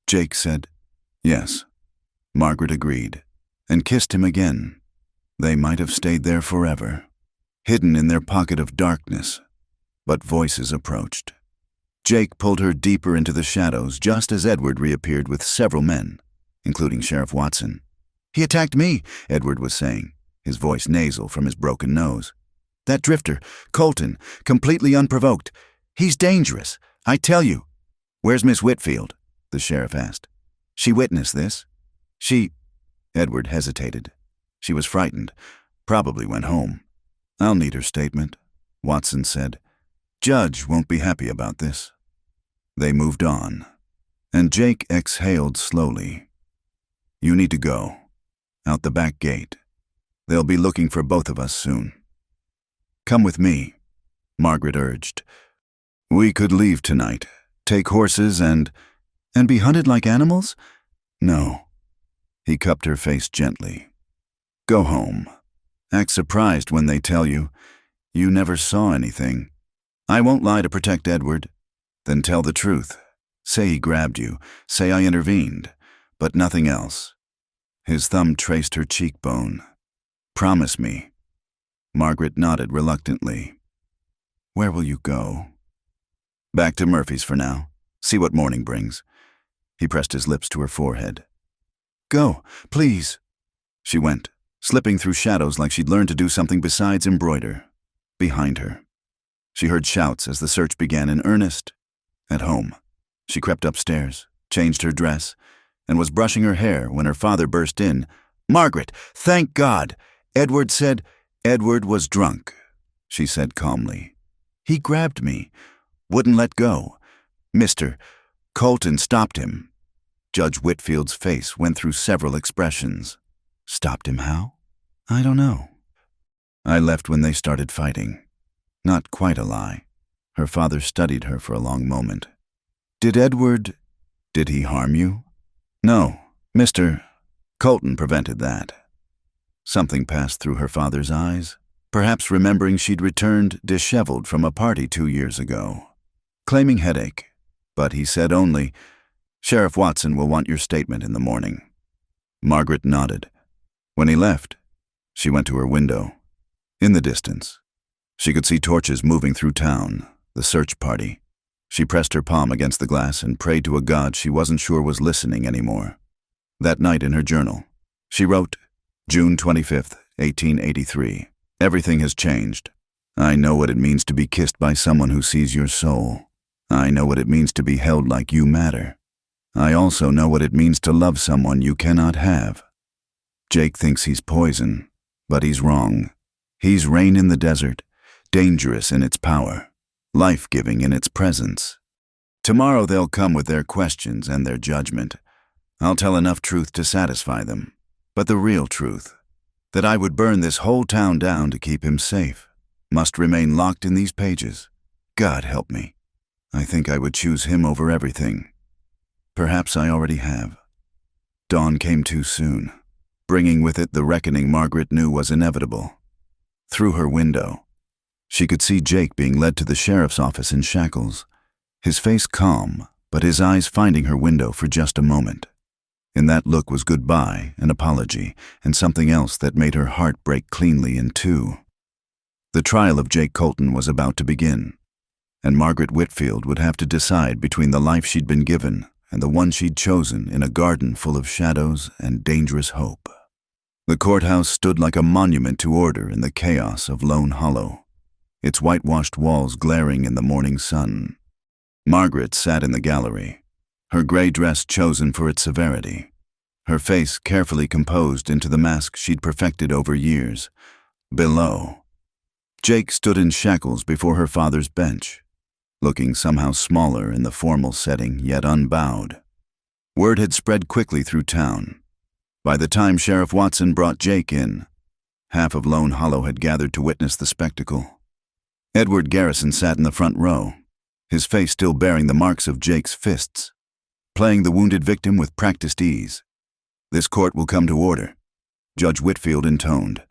Jake said. "Yes," Margaret agreed, and kissed him again. They might have stayed there forever, hidden in their pocket of darkness, but voices approached. Jake pulled her deeper into the shadows just as Edward reappeared with several men, including Sheriff Watson. "He attacked me," Edward was saying, his voice nasal from his broken nose. "That drifter, Colton, completely unprovoked. He's dangerous, I tell you." "Where's Miss Whitfield?" the sheriff asked. "She witnessed this?" Edward hesitated. She was frightened, probably went home. "I'll need her statement," Watson said. Judge won't be happy about this. They moved on, and Jake exhaled slowly. You need to go. Out the back gate. They'll be looking for both of us soon. Come with me, Margaret urged. We could leave tonight, take horses and be hunted like animals? No. He cupped her face gently. Go home. Act surprised when they tell you never saw anything. I won't lie to protect Edward. Then tell the truth. Say he grabbed you. Say I intervened. But nothing else. His thumb traced her cheekbone. Promise me. Margaret nodded reluctantly. Where will you go? Back to Murphy's for now. See what morning brings. He pressed his lips to her forehead. Go, please. She went, slipping through shadows like she'd learned to do something besides embroider. Behind her. She heard shouts as the search began in earnest. At home, she crept upstairs, changed her dress, and was brushing her hair when her father burst in. Margaret, thank God! Edward was drunk, she said calmly. He grabbed me, wouldn't let go. Mr. Colton stopped him. Judge Whitfield's face went through several expressions. Stopped him how? I don't know. I left when they started fighting. Not quite a lie. Her father studied her for a long moment. Did he harm you? No, Mr. Colton prevented that. Something passed through her father's eyes, perhaps remembering she'd returned disheveled from a party 2 years ago, claiming headache, but he said only, Sheriff Watson will want your statement in the morning. Margaret nodded. When he left, she went to her window. In the distance, she could see torches moving through town, the search party. She pressed her palm against the glass and prayed to a God she wasn't sure was listening anymore. That night in her journal, she wrote, June 25th, 1883. Everything has changed. I know what it means to be kissed by someone who sees your soul. I know what it means to be held like you matter. I also know what it means to love someone you cannot have. Jake thinks he's poison, but he's wrong. He's rain in the desert, dangerous in its power, life-giving in its presence. Tomorrow they'll come with their questions and their judgment. I'll tell enough truth to satisfy them, but the real truth, that I would burn this whole town down to keep him safe, must remain locked in these pages. God help me. I think I would choose him over everything. Perhaps I already have. Dawn came too soon, bringing with it the reckoning Margaret knew was inevitable. Through her window, she could see Jake being led to the sheriff's office in shackles, his face calm, but his eyes finding her window for just a moment. In that look was goodbye, an apology, and something else that made her heart break cleanly in two. The trial of Jake Colton was about to begin, and Margaret Whitfield would have to decide between the life she'd been given and the one she'd chosen in a garden full of shadows and dangerous hope. The courthouse stood like a monument to order in the chaos of Lone Hollow, its whitewashed walls glaring in the morning sun. Margaret sat in the gallery, her gray dress chosen for its severity, her face carefully composed into the mask she'd perfected over years. Below, Jake stood in shackles before her father's bench, looking somehow smaller in the formal setting, yet unbowed. Word had spread quickly through town. By the time Sheriff Watson brought Jake in, half of Lone Hollow had gathered to witness the spectacle. Edward Garrison sat in the front row, his face still bearing the marks of Jake's fists, playing the wounded victim with practiced ease. This court will come to order, Judge Whitfield intoned,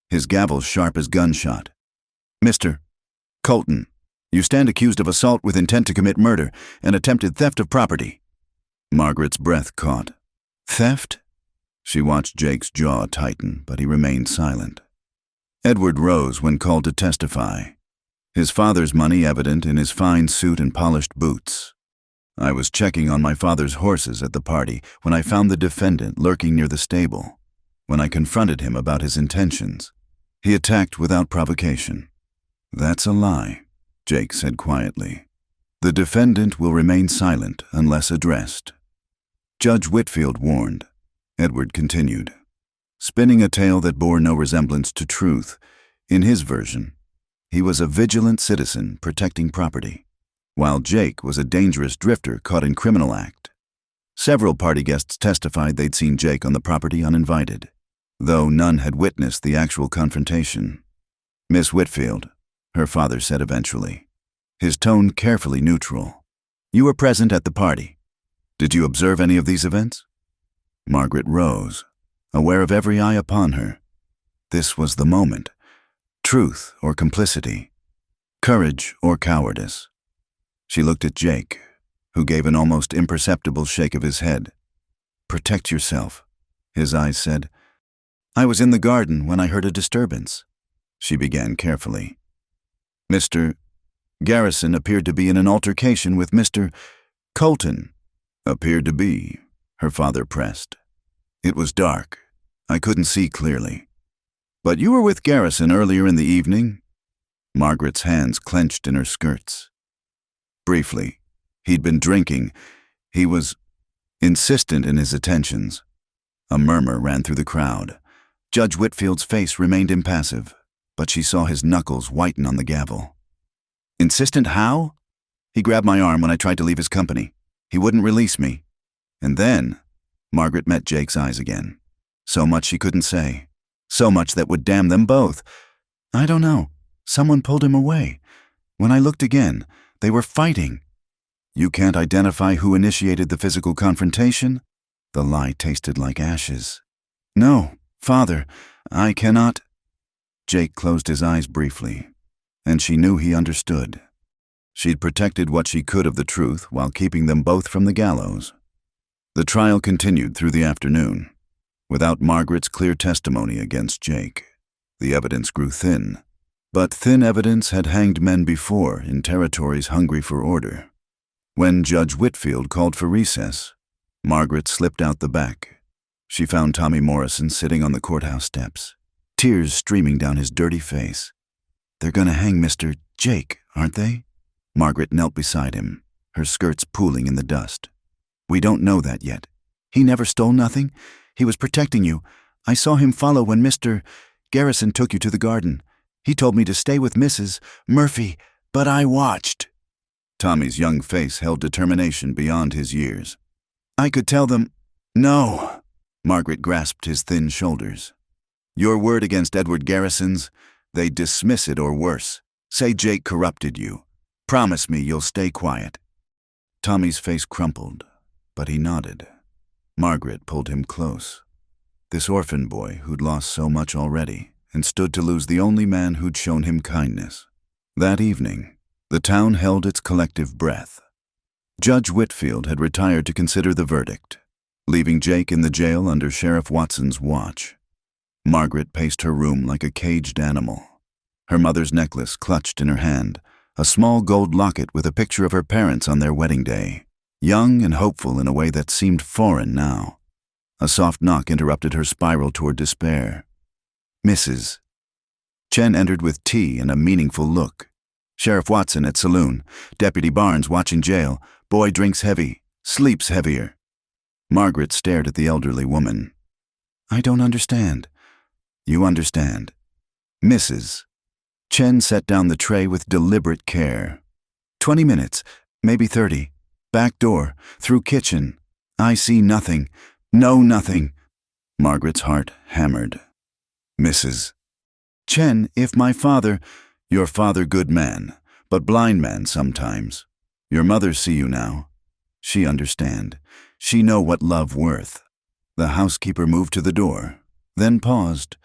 his gavel sharp as gunshot. Mr. Colton, you stand accused of assault with intent to commit murder and attempted theft of property. Margaret's breath caught. Theft? She watched Jake's jaw tighten, but he remained silent. Edward rose when called to testify, his father's money evident in his fine suit and polished boots. I was checking on my father's horses at the party when I found the defendant lurking near the stable. When I confronted him about his intentions, he attacked without provocation. That's a lie, Jake said quietly. The defendant will remain silent unless addressed. Judge Whitfield warned. Edward continued, spinning a tale that bore no resemblance to truth. In his version, He was a vigilant citizen protecting property, while Jake was a dangerous drifter caught in criminal act. Several party guests testified they'd seen Jake on the property uninvited, though none had witnessed the actual confrontation. "Miss Whitfield," her father said eventually, his tone carefully neutral. "You were present at the party. Did you observe any of these events?" Margaret rose, aware of every eye upon her. This was the moment. Truth or complicity, courage or cowardice. She looked at Jake, who gave an almost imperceptible shake of his head. "Protect yourself," his eyes said. "I was in the garden when I heard a disturbance," she began carefully. "Mr. Garrison appeared to be in an altercation with Mr. Colton." "Appeared to be," her father pressed. "It was dark. I couldn't see clearly." "But you were with Garrison earlier in the evening?" Margaret's hands clenched in her skirts. "Briefly. He'd been drinking. He was insistent in his attentions." A murmur ran through the crowd. Judge Whitfield's face remained impassive, but she saw his knuckles whiten on the gavel. "Insistent how?" "He grabbed my arm when I tried to leave his company. He wouldn't release me. And then," Margaret met Jake's eyes again. "So much she couldn't say. So much that would damn them both. I don't know. Someone pulled him away. When I looked again, they were fighting." "You can't identify who initiated the physical confrontation?" The lie tasted like ashes. "No, Father, I cannot." Jake closed his eyes briefly, and she knew he understood. She'd protected what she could of the truth while keeping them both from the gallows. The trial continued through the afternoon. Without Margaret's clear testimony against Jake, the evidence grew thin. But thin evidence had hanged men before in territories hungry for order. When Judge Whitfield called for recess, Margaret slipped out the back. She found Tommy Morrison sitting on the courthouse steps, tears streaming down his dirty face. "They're gonna hang Mr. Jake, aren't they?" Margaret knelt beside him, her skirts pooling in the dust. "We don't know that yet. He never stole nothing. He was protecting you. I saw him follow when Mr. Garrison took you to the garden. He told me to stay with Mrs. Murphy, but I watched." Tommy's young face held determination beyond his years. "I could tell them—" "No." Margaret grasped his thin shoulders. "Your word against Edward Garrison's, they dismiss it or worse. Say Jake corrupted you. Promise me you'll stay quiet." Tommy's face crumpled, but he nodded. Margaret pulled him close. This orphan boy who'd lost so much already and stood to lose the only man who'd shown him kindness. That evening, the town held its collective breath. Judge Whitfield had retired to consider the verdict, leaving Jake in the jail under Sheriff Watson's watch. Margaret paced her room like a caged animal, her mother's necklace clutched in her hand, a small gold locket with a picture of her parents on their wedding day, young and hopeful in a way that seemed foreign now. A soft knock interrupted her spiral toward despair. "Mrs." Chen entered with tea and a meaningful look. "Sheriff Watson at saloon. Deputy Barnes watching jail. Boy drinks heavy, sleeps heavier." Margaret stared at the elderly woman. "I don't understand." "You understand." "Mrs." Chen set down the tray with deliberate care. 20 minutes, maybe 30. Back door, through kitchen. I see nothing. Know nothing." Margaret's heart hammered. "Mrs. Chen, if my father—" "Your father good man, but blind man sometimes. Your mother see you now. She understand. She know what love worth." The housekeeper moved to the door, then paused.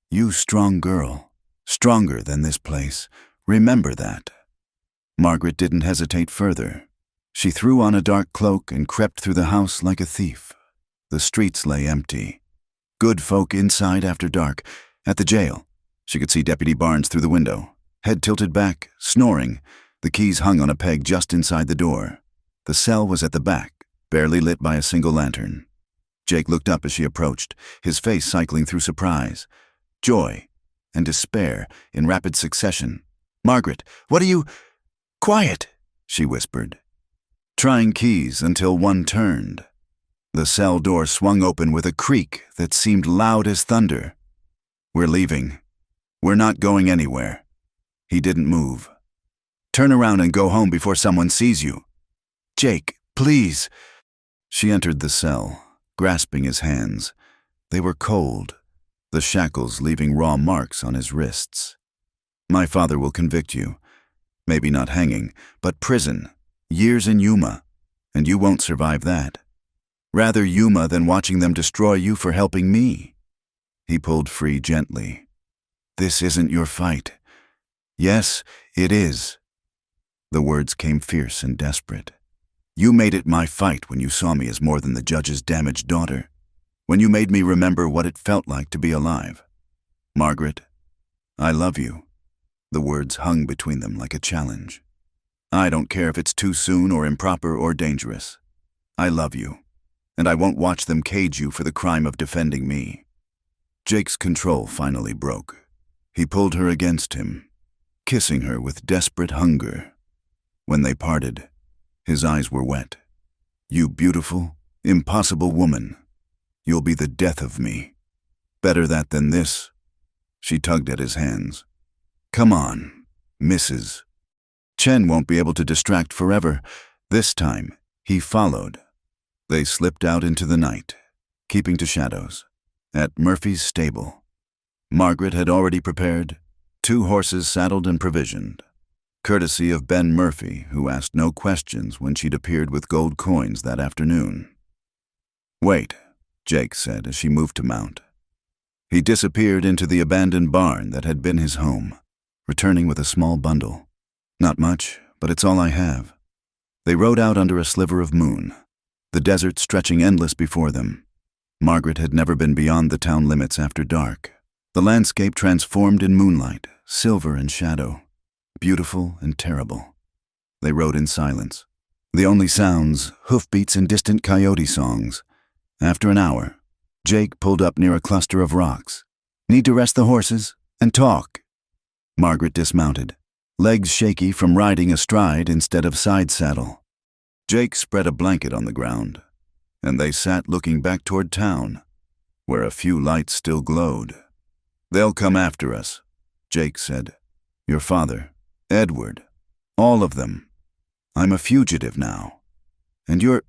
"You strong girl. Stronger than this place. Remember that." Margaret didn't hesitate further. She threw on a dark cloak and crept through the house like a thief. The streets lay empty. Good folk inside after dark. At the jail, she could see Deputy Barnes through the window, head tilted back, snoring. The keys hung on a peg just inside the door. The cell was at the back, barely lit by a single lantern. Jake looked up as she approached, his face cycling through surprise, joy, and despair in rapid succession. "Margaret, what are you—" "Quiet," she whispered, trying keys until one turned. The cell door swung open with a creak that seemed loud as thunder. "We're leaving. We're not going anywhere." He didn't move. "Turn around and go home before someone sees you." "Jake, please." She entered the cell, grasping his hands. They were cold, the shackles leaving raw marks on his wrists. "My father will convict you. Maybe not hanging, but prison, years in Yuma, and you won't survive that. Rather Yuma than watching them destroy you for helping me." He pulled free gently. "This isn't your fight." "Yes, it is." The words came fierce and desperate. "You made it my fight when you saw me as more than the judge's damaged daughter. When you made me remember what it felt like to be alive. Margaret, I love you." The words hung between them like a challenge. "I don't care if it's too soon or improper or dangerous. I love you, and I won't watch them cage you for the crime of defending me." Jake's control finally broke. He pulled her against him, kissing her with desperate hunger. When they parted, his eyes were wet. "You beautiful, impossible woman. You'll be the death of me. Better that than this." She tugged at his hands. "Come on, Mrs. Chen won't be able to distract forever." This time, he followed. They slipped out into the night, keeping to shadows, at Murphy's stable. Margaret had already prepared 2 horses saddled and provisioned, courtesy of Ben Murphy, who asked no questions when she'd appeared with gold coins that afternoon. "Wait," Jake said as she moved to mount. He disappeared into the abandoned barn that had been his home, returning with a small bundle. "Not much, but it's all I have." They rode out under a sliver of moon, the desert stretching endless before them. Margaret had never been beyond the town limits after dark. The landscape transformed in moonlight, silver and shadow, beautiful and terrible. They rode in silence. The only sounds, hoofbeats and distant coyote songs. After an hour, Jake pulled up near a cluster of rocks. "Need to rest the horses and talk." Margaret dismounted, legs shaky from riding astride instead of side saddle. Jake spread a blanket on the ground, and they sat looking back toward town, where a few lights still glowed. "They'll come after us," Jake said. "Your father, Edward, all of them. I'm a fugitive now. And you're—"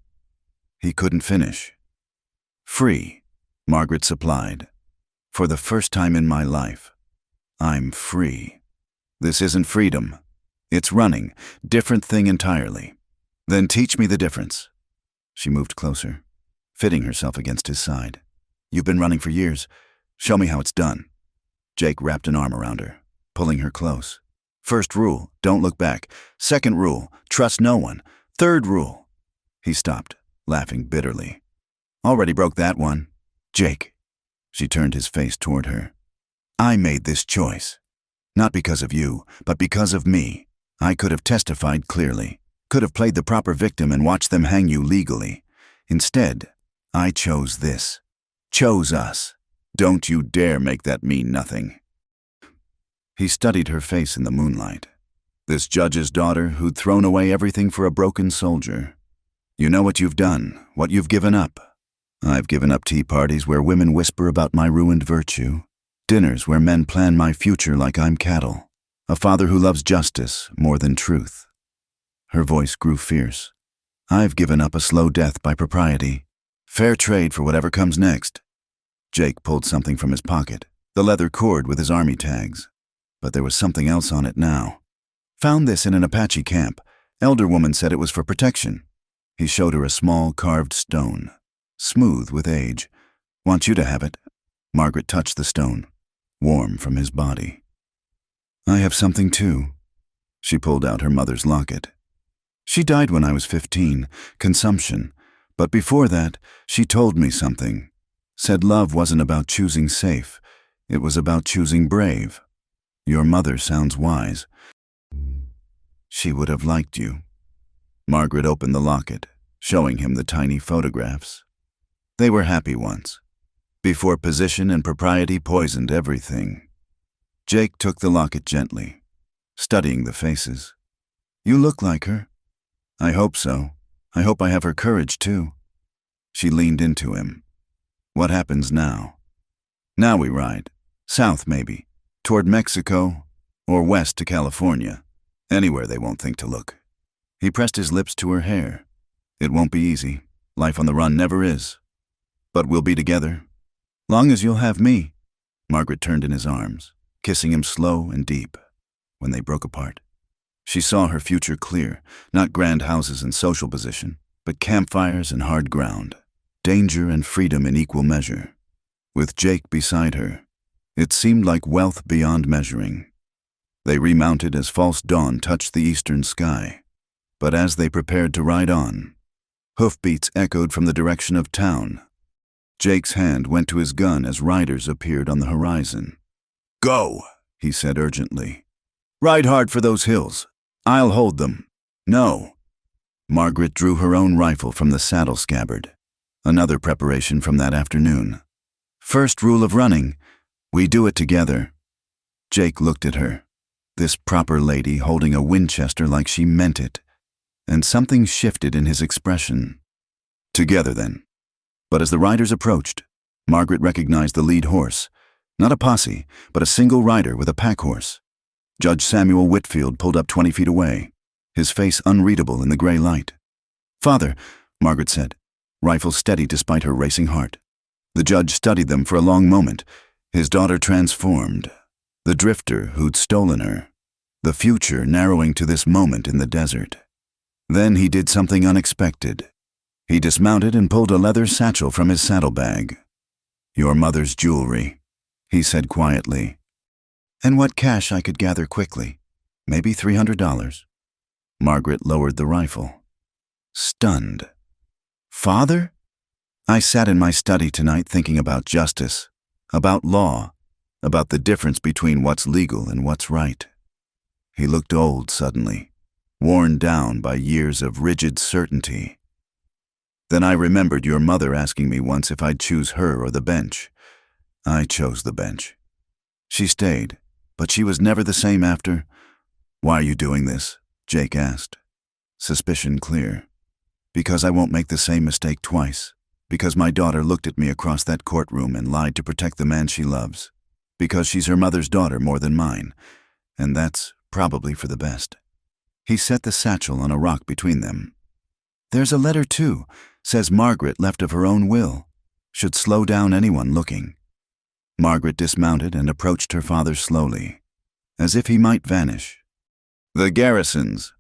He couldn't finish. "Free," Margaret supplied. "For the first time in my life, I'm free. This isn't freedom. It's running, different thing entirely." "Then teach me the difference." She moved closer, fitting herself against his side. "You've been running for years. Show me how it's done." Jake wrapped an arm around her, pulling her close. "First rule, don't look back. Second rule, trust no one. Third rule—" He stopped, laughing bitterly. "Already broke that one." "Jake." She turned his face toward her. "I made this choice. Not because of you, but because of me. I could have testified clearly, could have played the proper victim and watched them hang you legally. Instead, I chose this. Chose us. Don't you dare make that mean nothing." He studied her face in the moonlight. This judge's daughter who'd thrown away everything for a broken soldier. "You know what you've done, what you've given up." "I've given up tea parties where women whisper about my ruined virtue, dinners where men plan my future like I'm cattle, a father who loves justice more than truth." Her voice grew fierce. "I've given up a slow death by propriety. Fair trade for whatever comes next." Jake pulled something from his pocket, the leather cord with his army tags. But there was something else on it now. "Found this in an Apache camp. Elder woman said it was for protection." He showed her a small carved stone, smooth with age. "Want you to have it." Margaret touched the stone, warm from his body. "I have something too." She pulled out her mother's locket. "She died when I was 15, consumption. But before that, she told me something. Said love wasn't about choosing safe. It was about choosing brave. Your mother sounds wise. She would have liked you." Margaret opened the locket, showing him the tiny photographs. They were happy once, before position and propriety poisoned everything. Jake took the locket gently, studying the faces. "You look like her." "I hope so. I hope I have her courage, too." She leaned into him. "What happens now?" "Now we ride. South, maybe. Toward Mexico. Or west to California. Anywhere they won't think to look. He pressed his lips to her hair. It won't be easy. Life on the run never is. But we'll be together. Long as you'll have me. Margaret turned in his arms, kissing him slow and deep. When they broke apart, she saw her future clear, not grand houses and social position, but campfires and hard ground, danger and freedom in equal measure. With Jake beside her, it seemed like wealth beyond measuring. They remounted as false dawn touched the eastern sky, but as they prepared to ride on, hoofbeats echoed from the direction of town. Jake's hand went to his gun as riders appeared on the horizon. "Go," he said urgently. "Ride hard for those hills. I'll hold them." "No." Margaret drew her own rifle from the saddle scabbard, another preparation from that afternoon. "First rule of running, we do it together." Jake looked at her, this proper lady holding a Winchester like she meant it, and something shifted in his expression. "Together, then." But as the riders approached, Margaret recognized the lead horse, not a posse, but a single rider with a pack horse. Judge Samuel Whitfield pulled up 20 feet away, his face unreadable in the gray light. "Father," Margaret said, rifle steady despite her racing heart. The judge studied them for a long moment, his daughter transformed, the drifter who'd stolen her, the future narrowing to this moment in the desert. Then he did something unexpected. He dismounted and pulled a leather satchel from his saddlebag. "Your mother's jewelry," he said quietly. "And what cash I could gather quickly. Maybe $300. Margaret lowered the rifle, stunned. "Father?" "I sat in my study tonight thinking about justice, about law, about the difference between what's legal and what's right." He looked old suddenly, worn down by years of rigid certainty. "Then I remembered your mother asking me once if I'd choose her or the bench. I chose the bench. She stayed, but she was never the same after." "Why are you doing this?" Jake asked, suspicion clear. "Because I won't make the same mistake twice. Because my daughter looked at me across that courtroom and lied to protect the man she loves. Because she's her mother's daughter more than mine, and that's probably for the best." He set the satchel on a rock between them. "There's a letter, too. Says Margaret left of her own will. Should slow down anyone looking." Margaret dismounted and approached her father slowly, as if he might vanish. "The Garrisons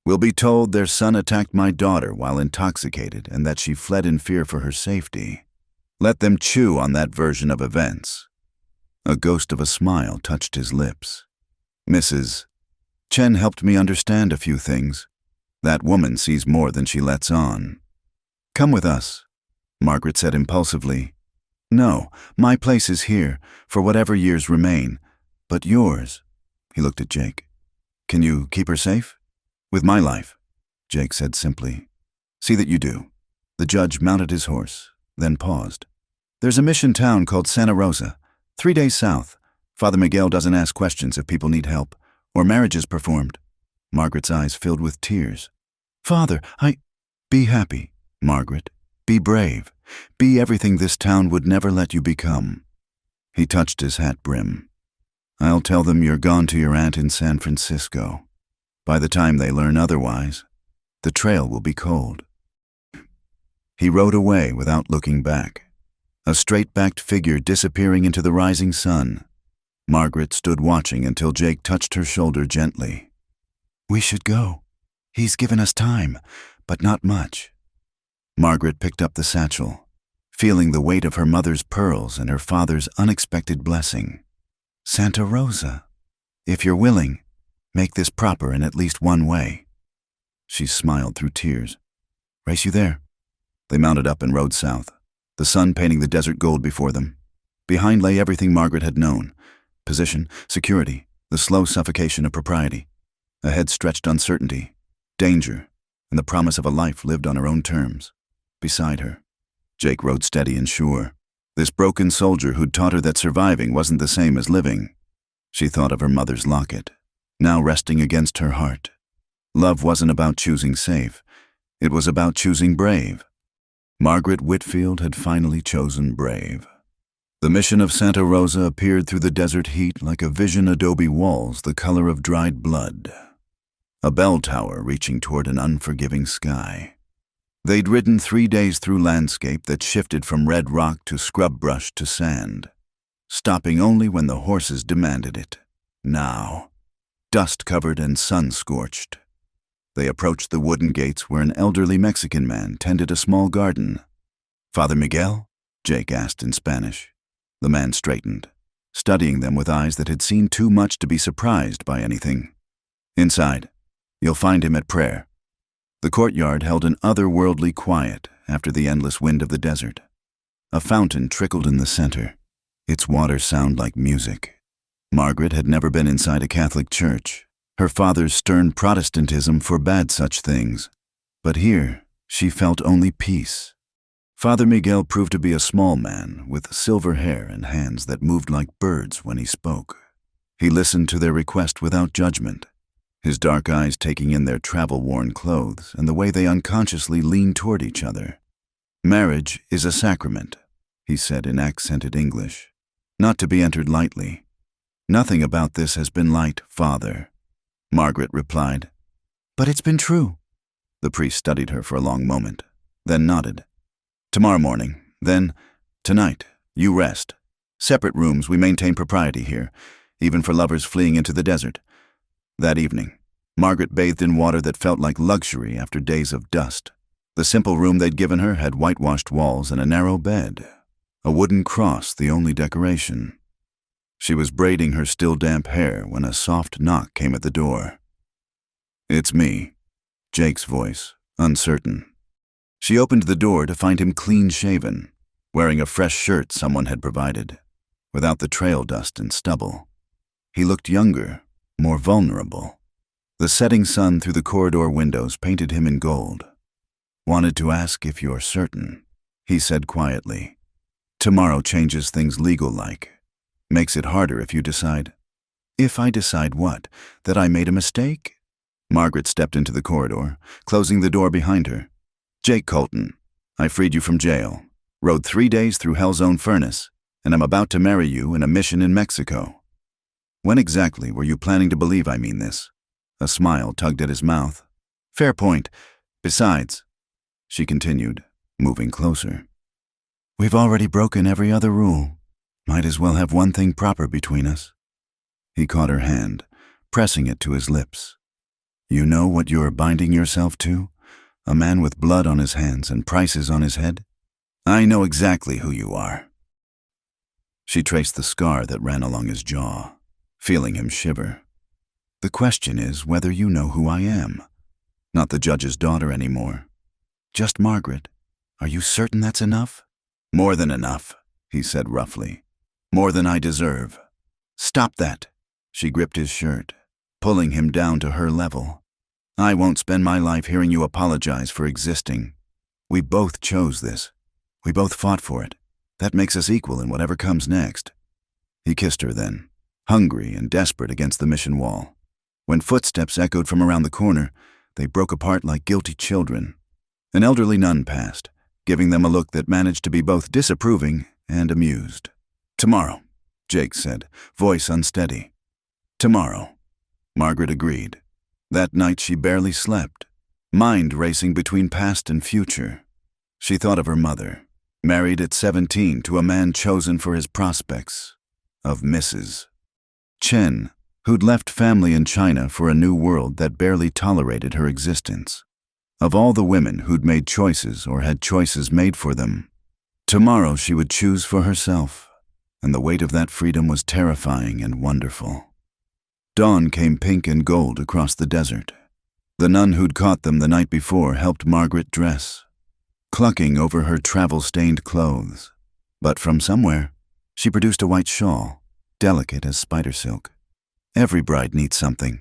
will be told their son attacked my daughter while intoxicated and that she fled in fear for her safety. Let them chew on that version of events." A ghost of a smile touched his lips. "Mrs. Chen helped me understand a few things. That woman sees more than she lets on." "Come with us," Margaret said impulsively. "No, my place is here, for whatever years remain. But yours," he looked at Jake. "Can you keep her safe?" "With my life," Jake said simply. "See that you do." The judge mounted his horse, then paused. "There's a mission town called Santa Rosa, 3 days south. Father Miguel doesn't ask questions if people need help, or marriages performed." Margaret's eyes filled with tears. "Father, Be happy, Margaret. Be brave. Be everything this town would never let you become." He touched his hat brim. "I'll tell them you're gone to your aunt in San Francisco. By the time they learn otherwise, the trail will be cold." He rode away without looking back, a straight-backed figure disappearing into the rising sun. Margaret stood watching until Jake touched her shoulder gently. "We should go. He's given us time, but not much." Margaret picked up the satchel, feeling the weight of her mother's pearls and her father's unexpected blessing. "Santa Rosa. If you're willing, make this proper in at least one way." She smiled through tears. "Race you there." They mounted up and rode south, the sun painting the desert gold before them. Behind lay everything Margaret had known: position, security, the slow suffocation of propriety. Ahead stretched uncertainty, danger, and the promise of a life lived on her own terms. Beside her, Jake rode steady and sure, this broken soldier who'd taught her that surviving wasn't the same as living. She thought of her mother's locket, now resting against her heart. Love wasn't about choosing safe, it was about choosing brave. Margaret Whitfield had finally chosen brave. The mission of Santa Rosa appeared through the desert heat like a vision adobe walls the color of dried blood. A bell tower reaching toward an unforgiving sky. They'd ridden 3 days through landscape that shifted from red rock to scrub brush to sand, stopping only when the horses demanded it. Now, dust-covered and sun-scorched, they approached the wooden gates where an elderly Mexican man tended a small garden. "Father Miguel?" Jake asked in Spanish. The man straightened, studying them with eyes that had seen too much to be surprised by anything. "Inside. You'll find him at prayer." The courtyard held an otherworldly quiet after the endless wind of the desert. A fountain trickled in the center, its water sound like music. Margaret had never been inside a Catholic church. Her father's stern Protestantism forbade such things. But here, she felt only peace. Father Miguel proved to be a small man with silver hair and hands that moved like birds when he spoke. He listened to their request without judgment, his dark eyes taking in their travel-worn clothes and the way they unconsciously leaned toward each other. "Marriage is a sacrament," he said in accented English, "not to be entered lightly." "Nothing about this has been light, Father," Margaret replied. "But it's been true." The priest studied her for a long moment, then nodded. "Tomorrow morning, then, tonight, you rest. Separate rooms, we maintain propriety here, even for lovers fleeing into the desert." That evening, Margaret bathed in water that felt like luxury after days of dust. The simple room they'd given her had whitewashed walls and a narrow bed, a wooden cross the only decoration. She was braiding her still damp hair when a soft knock came at the door. "It's me," Jake's voice, uncertain. She opened the door to find him clean-shaven, wearing a fresh shirt someone had provided, without the trail dust and stubble. He looked younger, more vulnerable. The setting sun through the corridor windows painted him in gold. "Wanted to ask if you're certain," he said quietly. "Tomorrow changes things legal-like. Makes it harder if you decide." "If I decide what? That I made a mistake?" Margaret stepped into the corridor, closing the door behind her. "Jake Colton, I freed you from jail, rode 3 days through Hell's Own Furnace, and I'm about to marry you in a mission in Mexico. When exactly were you planning to believe I mean this?" A smile tugged at his mouth. "Fair point. Besides," she continued, moving closer, "we've already broken every other rule. Might as well have one thing proper between us." He caught her hand, pressing it to his lips. "You know what you're binding yourself to? A man with blood on his hands and prices on his head? I know exactly who you are." She traced the scar that ran along his jaw, feeling him shiver. "The question is whether you know who I am. Not the judge's daughter anymore. Just Margaret. Are you certain that's enough?" "More than enough," he said roughly. "More than I deserve." "Stop that." She gripped his shirt, pulling him down to her level. "I won't spend my life hearing you apologize for existing. We both chose this. We both fought for it. That makes us equal in whatever comes next." He kissed her then, hungry and desperate against the mission wall. When footsteps echoed from around the corner, they broke apart like guilty children. An elderly nun passed, giving them a look that managed to be both disapproving and amused. "Tomorrow," Jake said, voice unsteady. "Tomorrow," Margaret agreed. That night she barely slept, mind racing between past and future. She thought of her mother, married at 17 to a man chosen for his prospects, of Mrs. Chen, who'd left family in China for a new world that barely tolerated her existence. Of all the women who'd made choices or had choices made for them, tomorrow she would choose for herself, and the weight of that freedom was terrifying and wonderful. Dawn came pink and gold across the desert. The nun who'd caught them the night before helped Margaret dress, clucking over her travel-stained clothes. But from somewhere, she produced a white shawl, delicate as spider silk. "Every bride needs something,"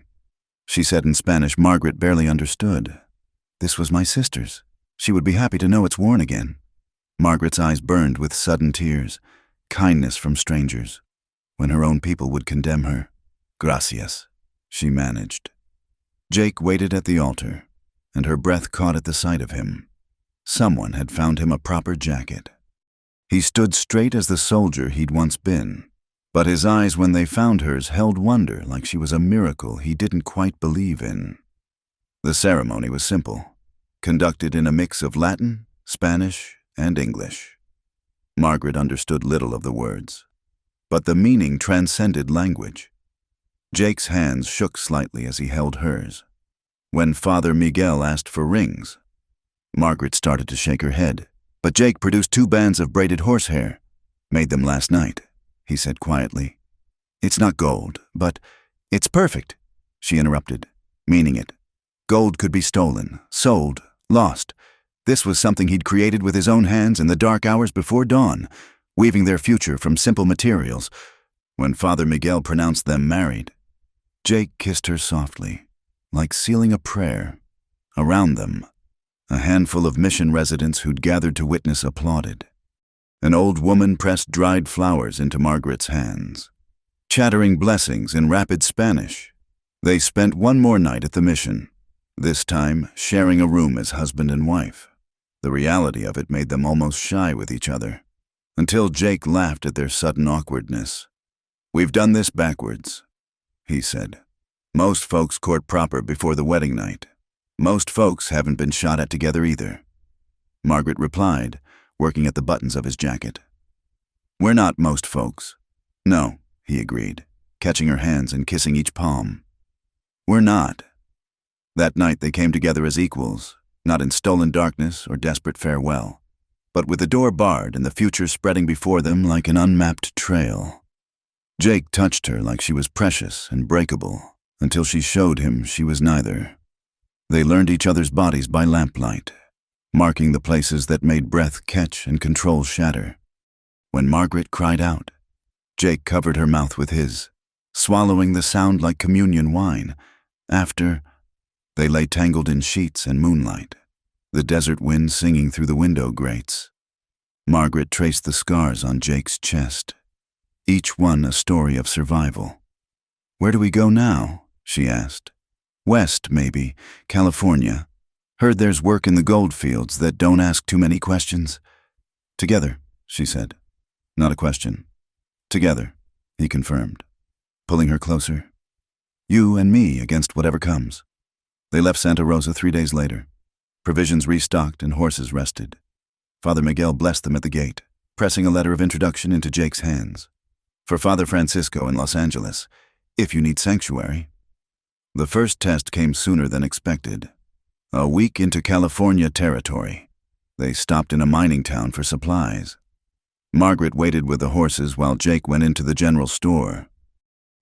she said in Spanish Margaret barely understood. "This was my sister's. She would be happy to know it's worn again." Margaret's eyes burned with sudden tears, kindness from strangers, when her own people would condemn her. "Gracias," she managed. Jake waited at the altar, and her breath caught at the sight of him. Someone had found him a proper jacket. He stood straight as the soldier he'd once been, but his eyes when they found hers held wonder like she was a miracle he didn't quite believe in. The ceremony was simple, conducted in a mix of Latin, Spanish, and English. Margaret understood little of the words, but the meaning transcended language. Jake's hands shook slightly as he held hers. When Father Miguel asked for rings, Margaret started to shake her head, but Jake produced 2 bands of braided horsehair. "Made them last night," he said quietly. "It's not gold, but it's perfect," she interrupted, meaning it. Gold could be stolen, sold, lost. This was something he'd created with his own hands in the dark hours before dawn, weaving their future from simple materials. When Father Miguel pronounced them married, Jake kissed her softly, like sealing a prayer. Around them, a handful of mission residents who'd gathered to witness applauded. An old woman pressed dried flowers into Margaret's hands, chattering blessings in rapid Spanish. They spent one more night at the mission, this time sharing a room as husband and wife. The reality of it made them almost shy with each other, until Jake laughed at their sudden awkwardness. "We've done this backwards," he said. "Most folks court proper before the wedding night. Most folks haven't been shot at together either." Margaret replied, working at the buttons of his jacket. "We're not most folks." "No," he agreed, catching her hands and kissing each palm. "We're not." That night they came together as equals, not in stolen darkness or desperate farewell, but with the door barred and the future spreading before them like an unmapped trail. Jake touched her like she was precious and breakable, until she showed him she was neither. They learned each other's bodies by lamplight, marking the places that made breath catch and control shatter. When Margaret cried out, Jake covered her mouth with his, swallowing the sound like communion wine. After, they lay tangled in sheets and moonlight, the desert wind singing through the window grates. Margaret traced the scars on Jake's chest, each one a story of survival. "Where do we go now?" she asked. "West, maybe, California. Heard there's work in the gold fields that don't ask too many questions." "Together," she said. "Not a question." "Together," he confirmed, pulling her closer. "You and me against whatever comes." They left Santa Rosa 3 days later. Provisions restocked and horses rested. Father Miguel blessed them at the gate, pressing a letter of introduction into Jake's hands. "For Father Francisco in Los Angeles, if you need sanctuary." The first test came sooner than expected. A week into California territory, they stopped in a mining town for supplies. Margaret waited with the horses while Jake went into the general store.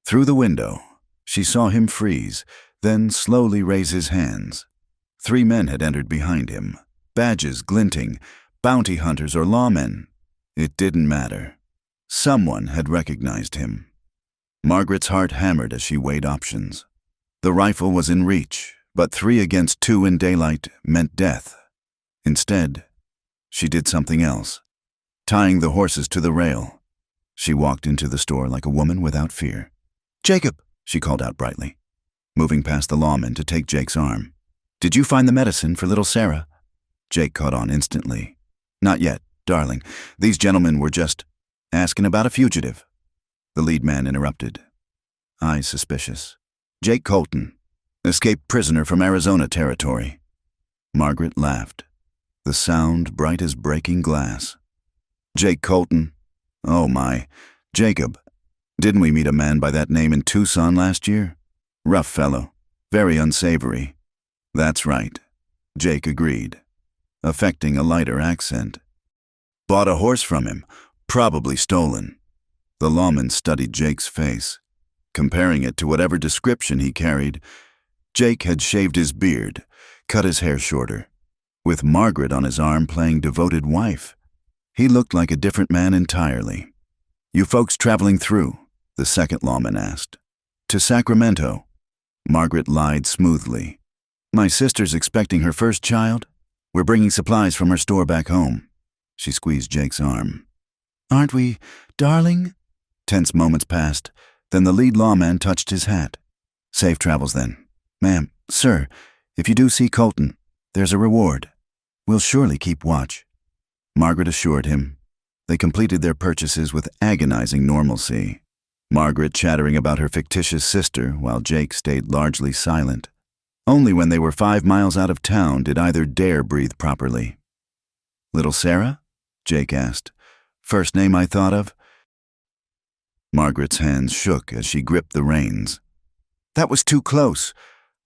Through the window, she saw him freeze, then slowly raise his hands. 3 men had entered behind him, badges glinting, bounty hunters or lawmen. It didn't matter. Someone had recognized him. Margaret's heart hammered as she weighed options. The rifle was in reach, but 3 against 2 in daylight meant death. Instead, she did something else. Tying the horses to the rail, she walked into the store like a woman without fear. "Jacob," she called out brightly, moving past the lawman to take Jake's arm. "Did you find the medicine for little Sarah?" Jake caught on instantly. "Not yet, darling. These gentlemen were just asking about a fugitive." The lead man interrupted, eyes suspicious. "Jake Colton, escaped prisoner from Arizona territory." Margaret laughed, the sound bright as breaking glass. "Jake Colton? Oh my. Jacob. Didn't we meet a man by that name in Tucson last year? Rough fellow. Very unsavory." "That's right," Jake agreed, affecting a lighter accent. "Bought a horse from him. Probably stolen." The lawman studied Jake's face, comparing it to whatever description he carried. Jake had shaved his beard, cut his hair shorter. With Margaret on his arm playing devoted wife, he looked like a different man entirely. "You folks traveling through?" the second lawman asked. "To Sacramento." Margaret lied smoothly. "My sister's expecting her first child. We're bringing supplies from her store back home." She squeezed Jake's arm. "Aren't we, darling?" Tense moments passed. Then the lead lawman touched his hat. "Safe travels then. Ma'am, sir, if you do see Colton, there's a reward. We'll surely keep watch." Margaret assured him, They completed their purchases with agonizing normalcy, Margaret chattering about her fictitious sister while Jake stayed largely silent. Only when they were 5 miles out of town did either dare breathe properly. "Little Sarah?" Jake asked. "First name I thought of." Margaret's hands shook as she gripped the reins. "That was too close.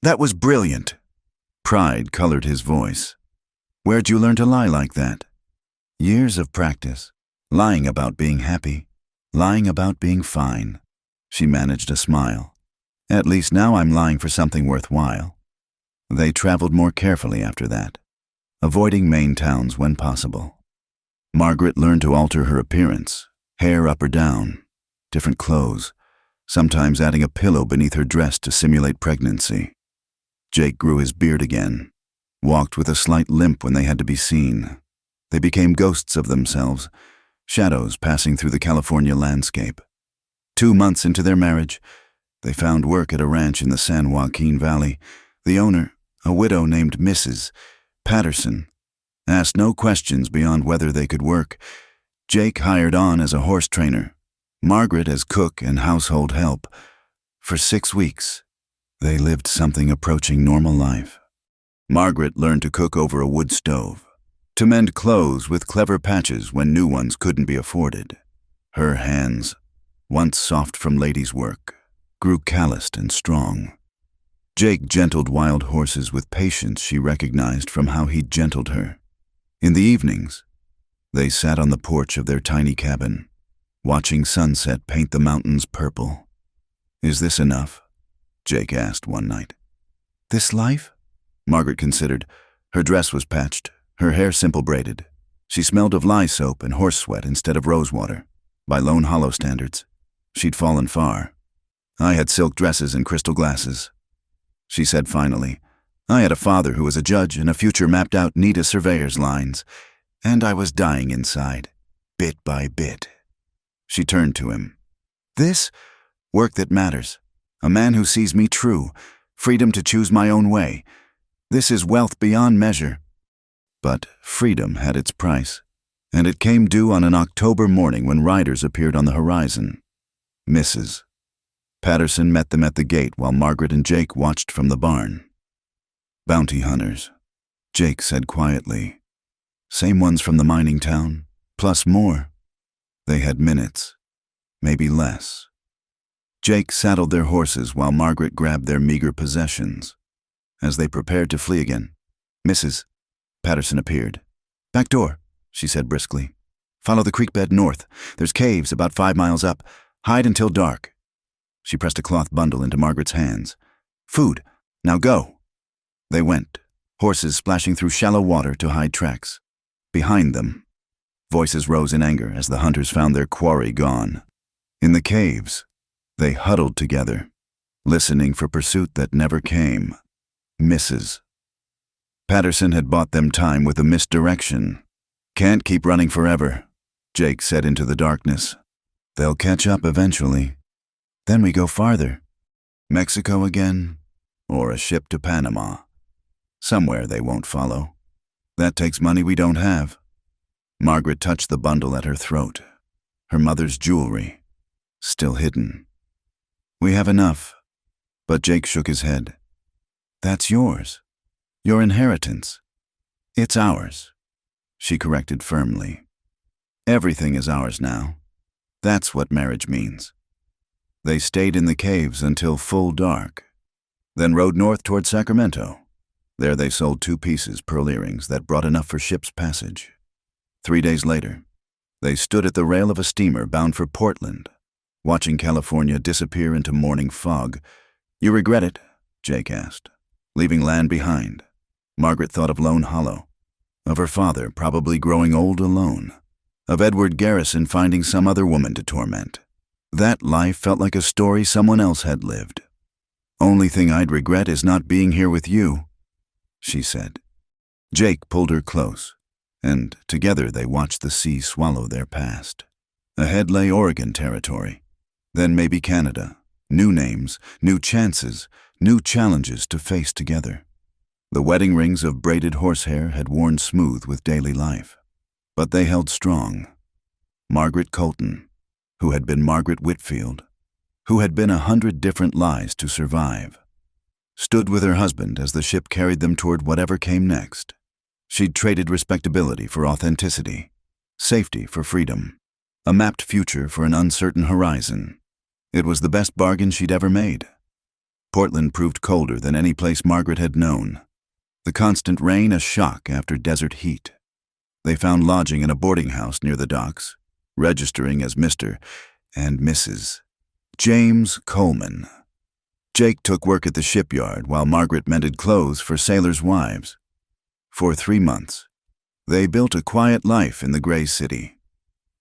That was brilliant." Pride colored his voice. "Where'd you learn to lie like that?" "Years of practice. Lying about being happy. Lying about being fine." She managed a smile. "At least now I'm lying for something worthwhile." They traveled more carefully after that, avoiding main towns when possible. Margaret learned to alter her appearance, hair up or down, different clothes, sometimes adding a pillow beneath her dress to simulate pregnancy. Jake grew his beard again, walked with a slight limp when they had to be seen. They became ghosts of themselves, shadows passing through the California landscape. 2 months into their marriage, they found work at a ranch in the San Joaquin Valley. The owner, a widow named Mrs. Patterson, asked no questions beyond whether they could work. Jake hired on as a horse trainer, Margaret as cook and household help. For 6 weeks, they lived something approaching normal life. Margaret learned to cook over a wood stove, to mend clothes with clever patches when new ones couldn't be afforded. Her hands, once soft from ladies' work, grew calloused and strong. Jake gentled wild horses with patience she recognized from how he'd gentled her. In the evenings, they sat on the porch of their tiny cabin, watching sunset paint the mountains purple. "Is this enough?" Jake asked one night. "This life?" Margaret considered. Her dress was patched, her hair simple braided. She smelled of lye soap and horse sweat instead of rosewater. By Lone Hollow standards, she'd fallen far. "I had silk dresses and crystal glasses," she said finally. "I had a father who was a judge and a future mapped out neat as surveyor's lines. And I was dying inside, bit by bit." She turned to him. "This? Work that matters. A man who sees me true. Freedom to choose my own way. This is wealth beyond measure." But freedom had its price, and it came due on an October morning when riders appeared on the horizon. Mrs. Patterson met them at the gate while Margaret and Jake watched from the barn. "Bounty hunters," Jake said quietly. "Same ones from the mining town, plus more." They had minutes, maybe less. Jake saddled their horses while Margaret grabbed their meager possessions. As they prepared to flee again, Mrs. Patterson appeared. "Back door," she said briskly. "Follow the creek bed north. There's caves about 5 miles up. Hide until dark." She pressed a cloth bundle into Margaret's hands. "Food. Now go." They went, horses splashing through shallow water to hide tracks. Behind them, voices rose in anger as the hunters found their quarry gone. In the caves, they huddled together, listening for pursuit that never came. Mrs. Patterson had bought them time with a misdirection. "Can't keep running forever," Jake said into the darkness. "They'll catch up eventually. Then we go farther. Mexico again, or a ship to Panama. Somewhere they won't follow. That takes money we don't have." Margaret touched the bundle at her throat, her mother's jewelry, still hidden. "We have enough," but Jake shook his head. "That's yours. Your inheritance. It's ours," she corrected firmly. "Everything is ours now. That's what marriage means." They stayed in the caves until full dark, then rode north toward Sacramento. There they sold 2 pieces pearl earrings that brought enough for ship's passage. 3 days later, they stood at the rail of a steamer bound for Portland, watching California disappear into morning fog. "You regret it?" Jake asked. "Leaving land behind?" Margaret thought of Lone Hollow, of her father probably growing old alone, of Edward Garrison finding some other woman to torment. That life felt like a story someone else had lived. "Only thing I'd regret is not being here with you," she said. Jake pulled her close, and together they watched the sea swallow their past. Ahead lay Oregon territory, then maybe Canada. New names, new chances, new challenges to face together. The wedding rings of braided horsehair had worn smooth with daily life, but they held strong. Margaret Colton, who had been Margaret Whitfield, who had been 100 different lies to survive, stood with her husband as the ship carried them toward whatever came next. She'd traded respectability for authenticity, safety for freedom, a mapped future for an uncertain horizon. It was the best bargain she'd ever made. Portland proved colder than any place Margaret had known. The constant rain a shock after desert heat. They found lodging in a boarding house near the docks, registering as Mr. and Mrs. James Coleman. Jake took work at the shipyard while Margaret mended clothes for sailors' wives. For 3 months, they built a quiet life in the gray city.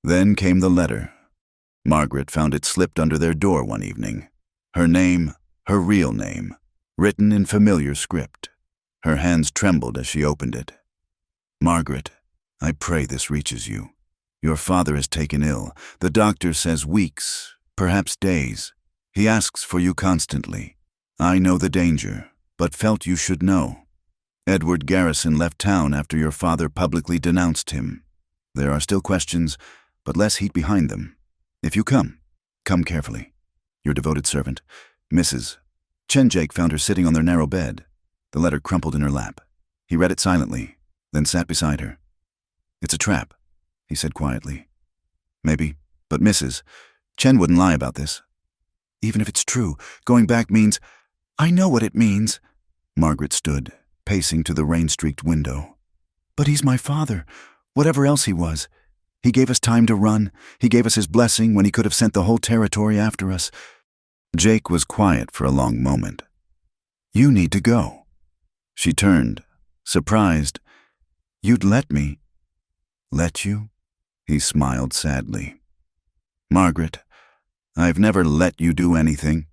Then came the letter. Margaret found it slipped under their door one evening. Her name, her real name, written in familiar script. Her hands trembled as she opened it. Margaret, I pray this reaches you. Your father is taken ill. The doctor says weeks, perhaps days. He asks for you constantly. I know the danger, but felt you should know. Edward Garrison left town after your father publicly denounced him. There are still questions, but less heat behind them. If you come carefully. Your devoted servant, Mrs. Chen. Jake found her sitting on their narrow bed, the letter crumpled in her lap. He read it silently, then sat beside her. It's a trap, he said quietly. Maybe, but Mrs. Chen wouldn't lie about this. Even if it's true, going back means... I know what it means. Margaret stood, pacing to the rain-streaked window. But he's my father, whatever else he was. He gave us time to run. He gave us his blessing when he could have sent the whole territory after us. Jake was quiet for a long moment. You need to go. She turned, surprised. You'd let me. Let you? He smiled sadly. Margaret, I've never let you do anything.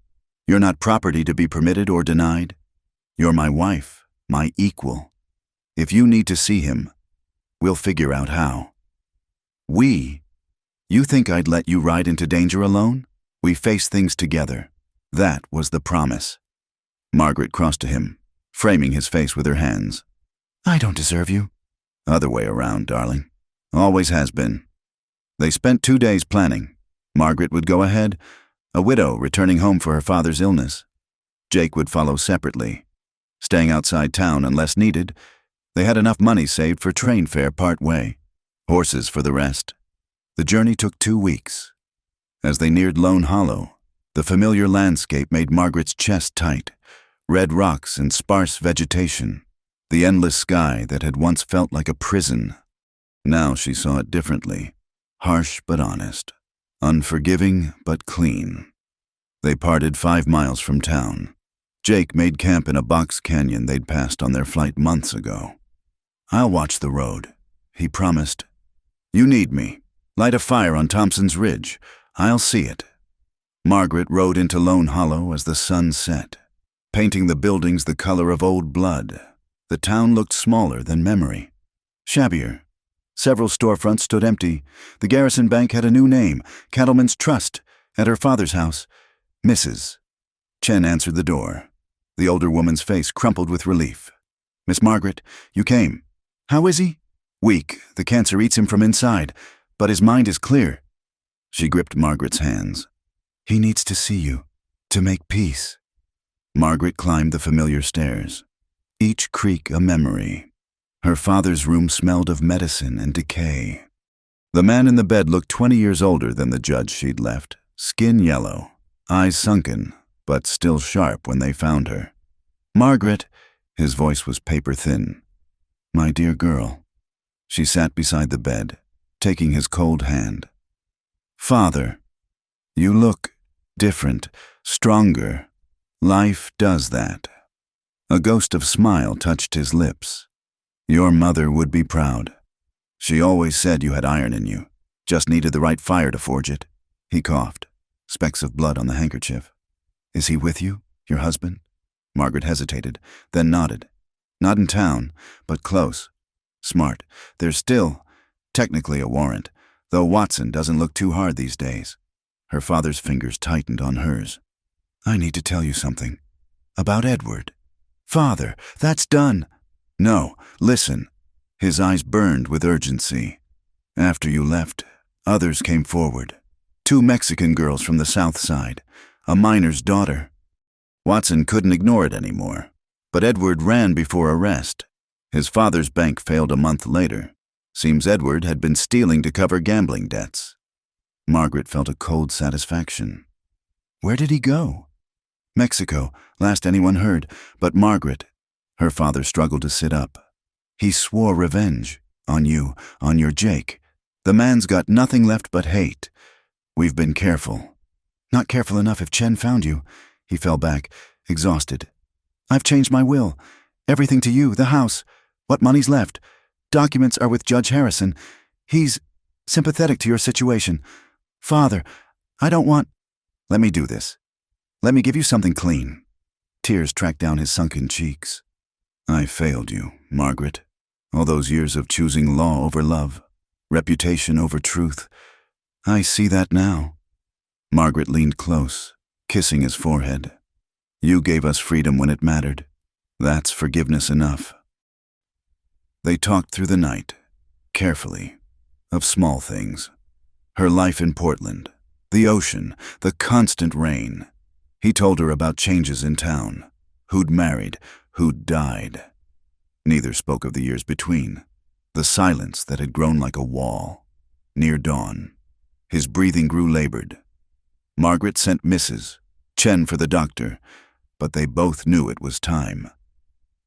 You're not property to be permitted or denied. You're my wife, my equal. If you need to see him, we'll figure out how. We? You think I'd let you ride into danger alone? We face things together. That was the promise. Margaret crossed to him, framing his face with her hands. I don't deserve you. Other way around, darling. Always has been. They spent 2 days planning. Margaret would go ahead, a widow returning home for her father's illness. Jake would follow separately, staying outside town unless needed. They had enough money saved for train fare part way, horses for the rest. The journey took 2 weeks. As they neared Lone Hollow, the familiar landscape made Margaret's chest tight. Red rocks and sparse vegetation, the endless sky that had once felt like a prison. Now she saw it differently, harsh but honest, unforgiving but clean. They parted 5 miles from town. Jake made camp in a box canyon they'd passed on their flight months ago. I'll watch the road, he promised. You need me. Light a fire on Thompson's Ridge. I'll see it. Margaret rode into Lone Hollow as the sun set, painting the buildings the color of old blood. The town looked smaller than memory, shabbier. Several storefronts stood empty. The Garrison Bank had a new name, Cattleman's Trust, at her father's house. Mrs. Chen answered the door. The older woman's face crumpled with relief. Miss Margaret, you came. How is he? Weak. The cancer eats him from inside, but his mind is clear. She gripped Margaret's hands. He needs to see you, to make peace. Margaret climbed the familiar stairs, each creak a memory. Her father's room smelled of medicine and decay. The man in the bed looked 20 years older than the judge she'd left, skin yellow, eyes sunken, but still sharp when they found her. Margaret, his voice was paper-thin. My dear girl. She sat beside the bed, taking his cold hand. Father, you look different, stronger. Life does that. A ghost of smile touched his lips. Your mother would be proud. She always said you had iron in you, just needed the right fire to forge it. He coughed, specks of blood on the handkerchief. Is he with you, your husband? Margaret hesitated, then nodded. Not in town, but close. Smart. There's still, technically, a warrant, though Watson doesn't look too hard these days. Her father's fingers tightened on hers. I need to tell you something. About Edward. Father, that's done. No, listen. His eyes burned with urgency. After you left, Others came forward. 2 Mexican girls from the south side, a miner's daughter. Watson couldn't ignore it anymore, but Edward ran before arrest. His father's bank failed a month later. Seems Edward had been stealing to cover gambling debts. Margaret felt a cold satisfaction. Where did he go? Mexico, last anyone heard, but Margaret, her father struggled to sit up. He swore revenge. On you, on your Jake. The man's got nothing left but hate. We've been careful. Not careful enough if Chen found you. He fell back, exhausted. I've changed my will. Everything to you, the house. What money's left. Documents are with Judge Harrison. He's sympathetic to your situation. Father, I don't want... Let me do this. Let me give you something clean. Tears tracked down his sunken cheeks. I failed you, Margaret. All those years of choosing law over love, reputation over truth. I see that now. Margaret leaned close, kissing his forehead. You gave us freedom when it mattered. That's forgiveness enough. They talked through the night, carefully, of small things. Her life in Portland, the ocean, the constant rain. He told her about changes in town, who'd married, who'd died. Neither spoke of the years between, the silence that had grown like a wall. Near dawn, his breathing grew labored. Margaret sent Mrs. Chen for the doctor, but they both knew it was time.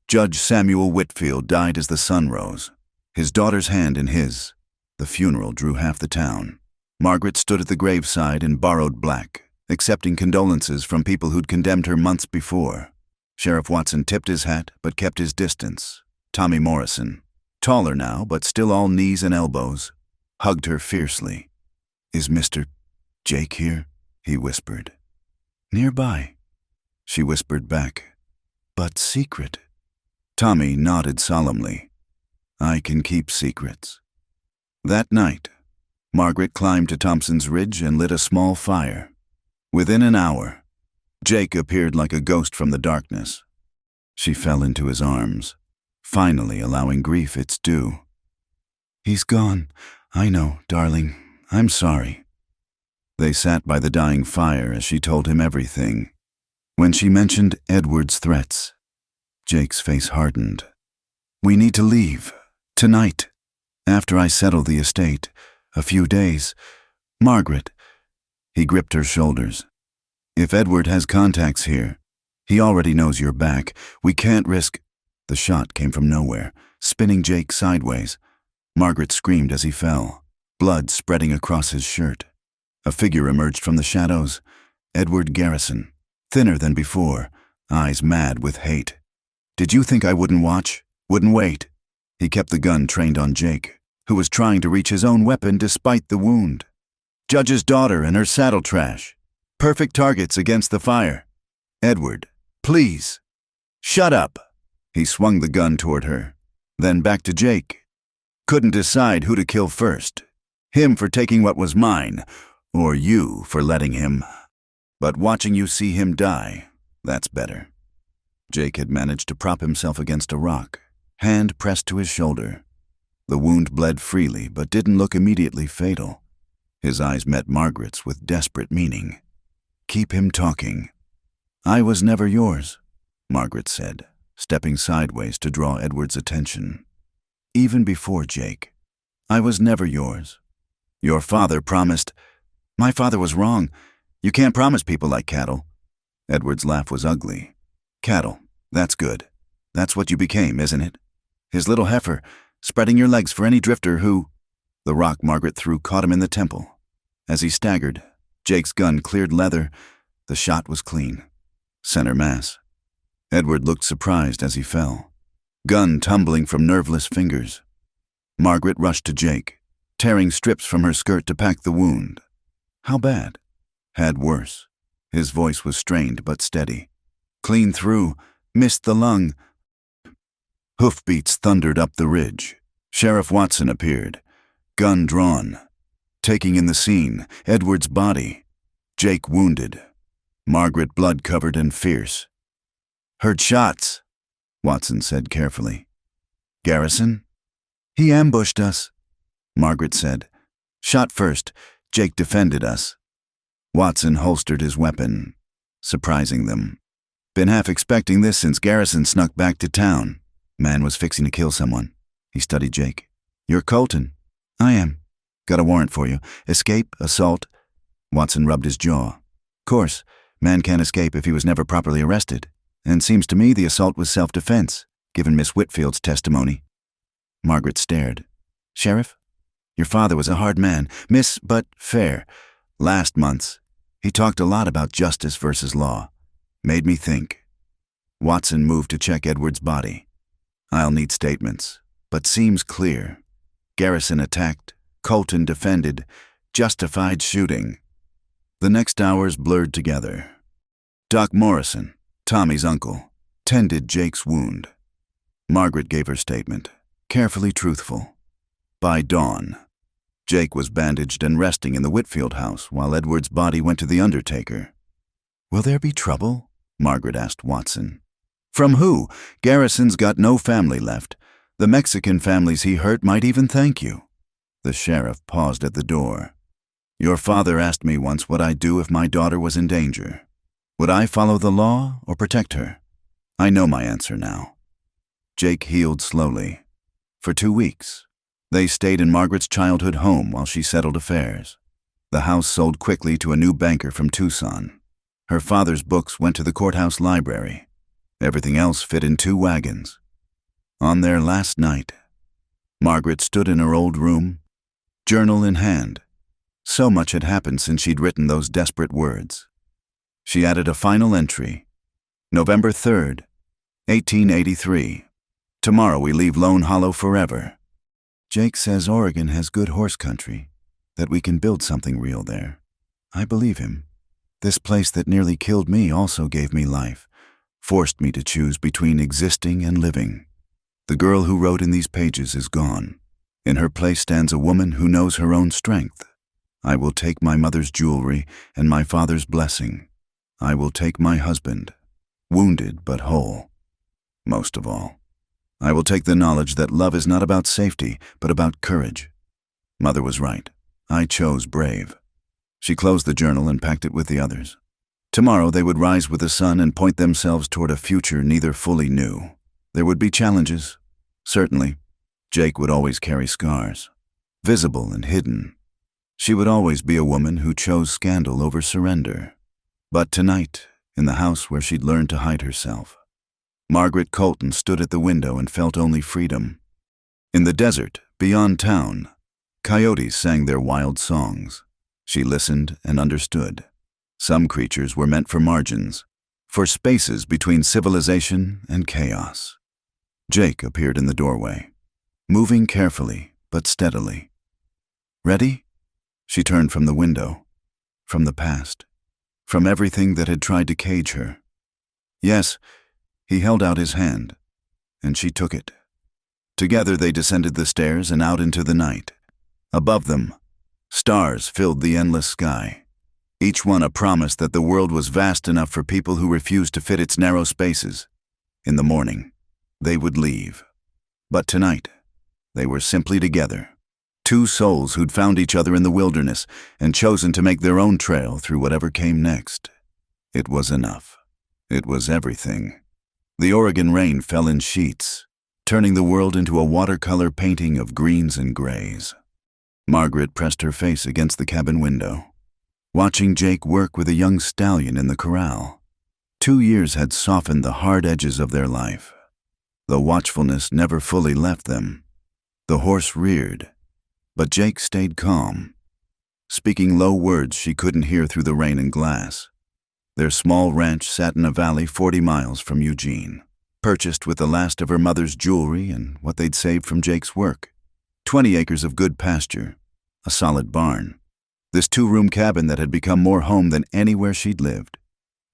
Judge Samuel Whitfield died as the sun rose, his daughter's hand in his. The funeral drew half the town. Margaret stood at the graveside in borrowed black, accepting condolences from people who'd condemned her months before. Sheriff Watson tipped his hat but kept his distance. Tommy Morrison, taller now but still all knees and elbows, hugged her fiercely. Is Mr. Jake here? He whispered. Nearby, she whispered back. But secret. Tommy nodded solemnly. I can keep secrets. That night, Margaret climbed to Thompson's Ridge and lit a small fire. Within an hour, Jake appeared like a ghost from the darkness. She fell into his arms, finally allowing grief its due. He's gone. I know, darling. I'm sorry. They sat by the dying fire as she told him everything. When she mentioned Edward's threats, Jake's face hardened. We need to leave. Tonight. After I settle the estate. A few days. Margaret. He gripped her shoulders. If Edward has contacts here, he already knows you're back. We can't risk... The shot came from nowhere, spinning Jake sideways. Margaret screamed as he fell, blood spreading across his shirt. A figure emerged from the shadows. Edward Garrison, thinner than before, eyes mad with hate. Did you think I wouldn't watch? Wouldn't wait? He kept the gun trained on Jake, who was trying to reach his own weapon despite the wound. Judge's daughter and her saddle trash. Perfect targets against the fire. Edward, please. Shut up. He swung the gun toward her, then back to Jake. Couldn't decide who to kill first. Him for taking what was mine, or you for letting him. But watching you see him die, that's better. Jake had managed to prop himself against a rock, hand pressed to his shoulder. The wound bled freely, but didn't look immediately fatal. His eyes met Margaret's with desperate meaning. Keep him talking. I was never yours, Margaret said, stepping sideways to draw Edward's attention. Even before Jake, I was never yours. Your father promised. My father was wrong. You can't promise people like cattle. Edward's laugh was ugly. Cattle, that's good. That's what you became, isn't it? His little heifer, spreading your legs for any drifter who... The rock Margaret threw caught him in the temple. As he staggered, Jake's gun cleared leather. The shot was clean. Center mass. Edward looked surprised as he fell, gun tumbling from nerveless fingers. Margaret rushed to Jake, tearing strips from her skirt to pack the wound. How bad? Had worse. His voice was strained but steady. Clean through, missed the lung. Hoofbeats thundered up the ridge. Sheriff Watson appeared, gun drawn. Taking in the scene, Edward's body. Jake wounded. Margaret blood-covered and fierce. Heard shots, Watson said carefully. Garrison? He ambushed us, Margaret said. Shot first, Jake defended us. Watson holstered his weapon, surprising them. Been half expecting this since Garrison snuck back to town. Man was fixing to kill someone. He studied Jake. You're Colton. I am. Got a warrant for you. Escape, assault. Watson rubbed his jaw. Course, man can't escape if he was never properly arrested. And seems to me the assault was self-defense, given Miss Whitfield's testimony. Margaret stared. Sheriff? Your father was a hard man, but fair. Last month's. He talked a lot about justice versus law. Made me think. Watson moved to check Edward's body. I'll need statements, but seems clear. Garrison attacked, Colton defended, justified shooting. The next hours blurred together. Doc Morrison, Tommy's uncle, tended Jake's wound. Margaret gave her statement, carefully truthful. By dawn, Jake was bandaged and resting in the Whitfield house while Edward's body went to the undertaker. Will there be trouble? Margaret asked Watson. From who? Garrison's got no family left. The Mexican families he hurt might even thank you. The sheriff paused at the door. Your father asked me once what I'd do if my daughter was in danger. Would I follow the law or protect her? I know my answer now. Jake healed slowly. For 2 weeks, they stayed in Margaret's childhood home while she settled affairs. The house sold quickly to a new banker from Tucson. Her father's books went to the courthouse library. Everything else fit in 2 wagons. On their last night, Margaret stood in her old room, journal in hand. So much had happened since she'd written those desperate words. She added a final entry. November 3rd, 1883. Tomorrow we leave Lone Hollow forever. Jake says Oregon has good horse country, that we can build something real there. I believe him. This place that nearly killed me also gave me life, forced me to choose between existing and living. The girl who wrote in these pages is gone. In her place stands a woman who knows her own strength. I will take my mother's jewelry and my father's blessing. I will take my husband, wounded but whole. Most of all, I will take the knowledge that love is not about safety, but about courage. Mother was right. I chose brave. She closed the journal and packed it with the others. Tomorrow they would rise with the sun and point themselves toward a future neither fully knew. There would be challenges. Certainly, Jake would always carry scars, visible and hidden. She would always be a woman who chose scandal over surrender. But tonight, in the house where she'd learned to hide herself, Margaret Colton stood at the window and felt only freedom. In the desert, beyond town, coyotes sang their wild songs. She listened and understood. Some creatures were meant for margins, for spaces between civilization and chaos. Jake appeared in the doorway, moving carefully but steadily. Ready? She turned from the window, from the past, from everything that had tried to cage her. Yes, he held out his hand, and she took it. Together they descended the stairs and out into the night. Above them, stars filled the endless sky, each one a promise that the world was vast enough for people who refused to fit its narrow spaces. In the morning, they would leave. But tonight, they were simply together. 2 souls who'd found each other in the wilderness and chosen to make their own trail through whatever came next. It was enough. It was everything. The Oregon rain fell in sheets, turning the world into a watercolor painting of greens and grays. Margaret pressed her face against the cabin window, watching Jake work with a young stallion in the corral. 2 years had softened the hard edges of their life. The watchfulness never fully left them. The horse reared, but Jake stayed calm, speaking low words she couldn't hear through the rain and glass. Their small ranch sat in a valley 40 miles from Eugene, purchased with the last of her mother's jewelry and what they'd saved from Jake's work. 20 acres of good pasture, a solid barn. This 2-room cabin that had become more home than anywhere she'd lived.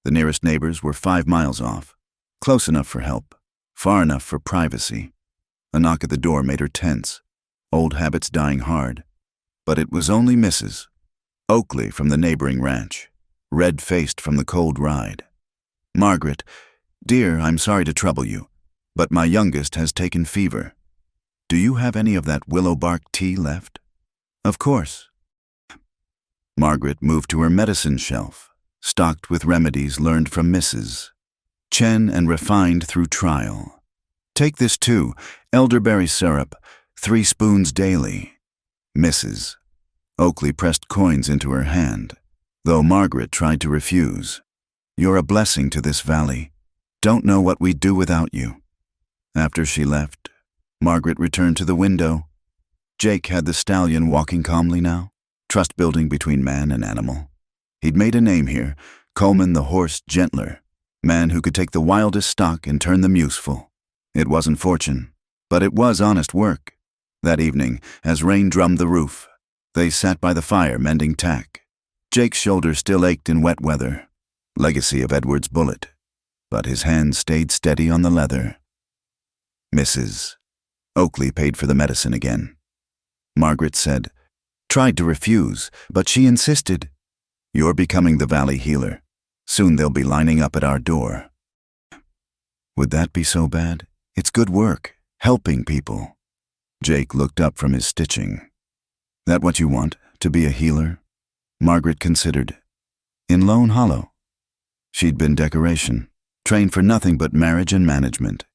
The nearest neighbors were 5 miles off, close enough for help, far enough for privacy. A knock at the door made her tense, old habits dying hard. But it was only Mrs. Oakley from the neighboring ranch, red-faced from the cold ride. Margaret, dear, I'm sorry to trouble you, but my youngest has taken fever. Do you have any of that willow bark tea left? Of course. Margaret moved to her medicine shelf, stocked with remedies learned from Mrs. Chen and refined through trial. Take this too, elderberry syrup, 3 spoons daily. Mrs. Oakley pressed coins into her hand, though Margaret tried to refuse. You're a blessing to this valley. Don't know what we'd do without you. After she left, Margaret returned to the window. Jake had the stallion walking calmly now, trust building between man and animal. He'd made a name here, Coleman the horse gentler, man who could take the wildest stock and turn them useful. It wasn't fortune, but it was honest work. That evening, as rain drummed the roof, they sat by the fire mending tack. Jake's shoulder still ached in wet weather, legacy of Edward's bullet, but his hand stayed steady on the leather. Mrs. Oakley paid for the medicine again. Margaret said, tried to refuse, but she insisted. You're becoming the valley healer. Soon they'll be lining up at our door. Would that be so bad? It's good work, helping people. Jake looked up from his stitching. That what you want, to be a healer? Margaret considered. In Lone Hollow. She'd been decoration, trained for nothing but marriage and management.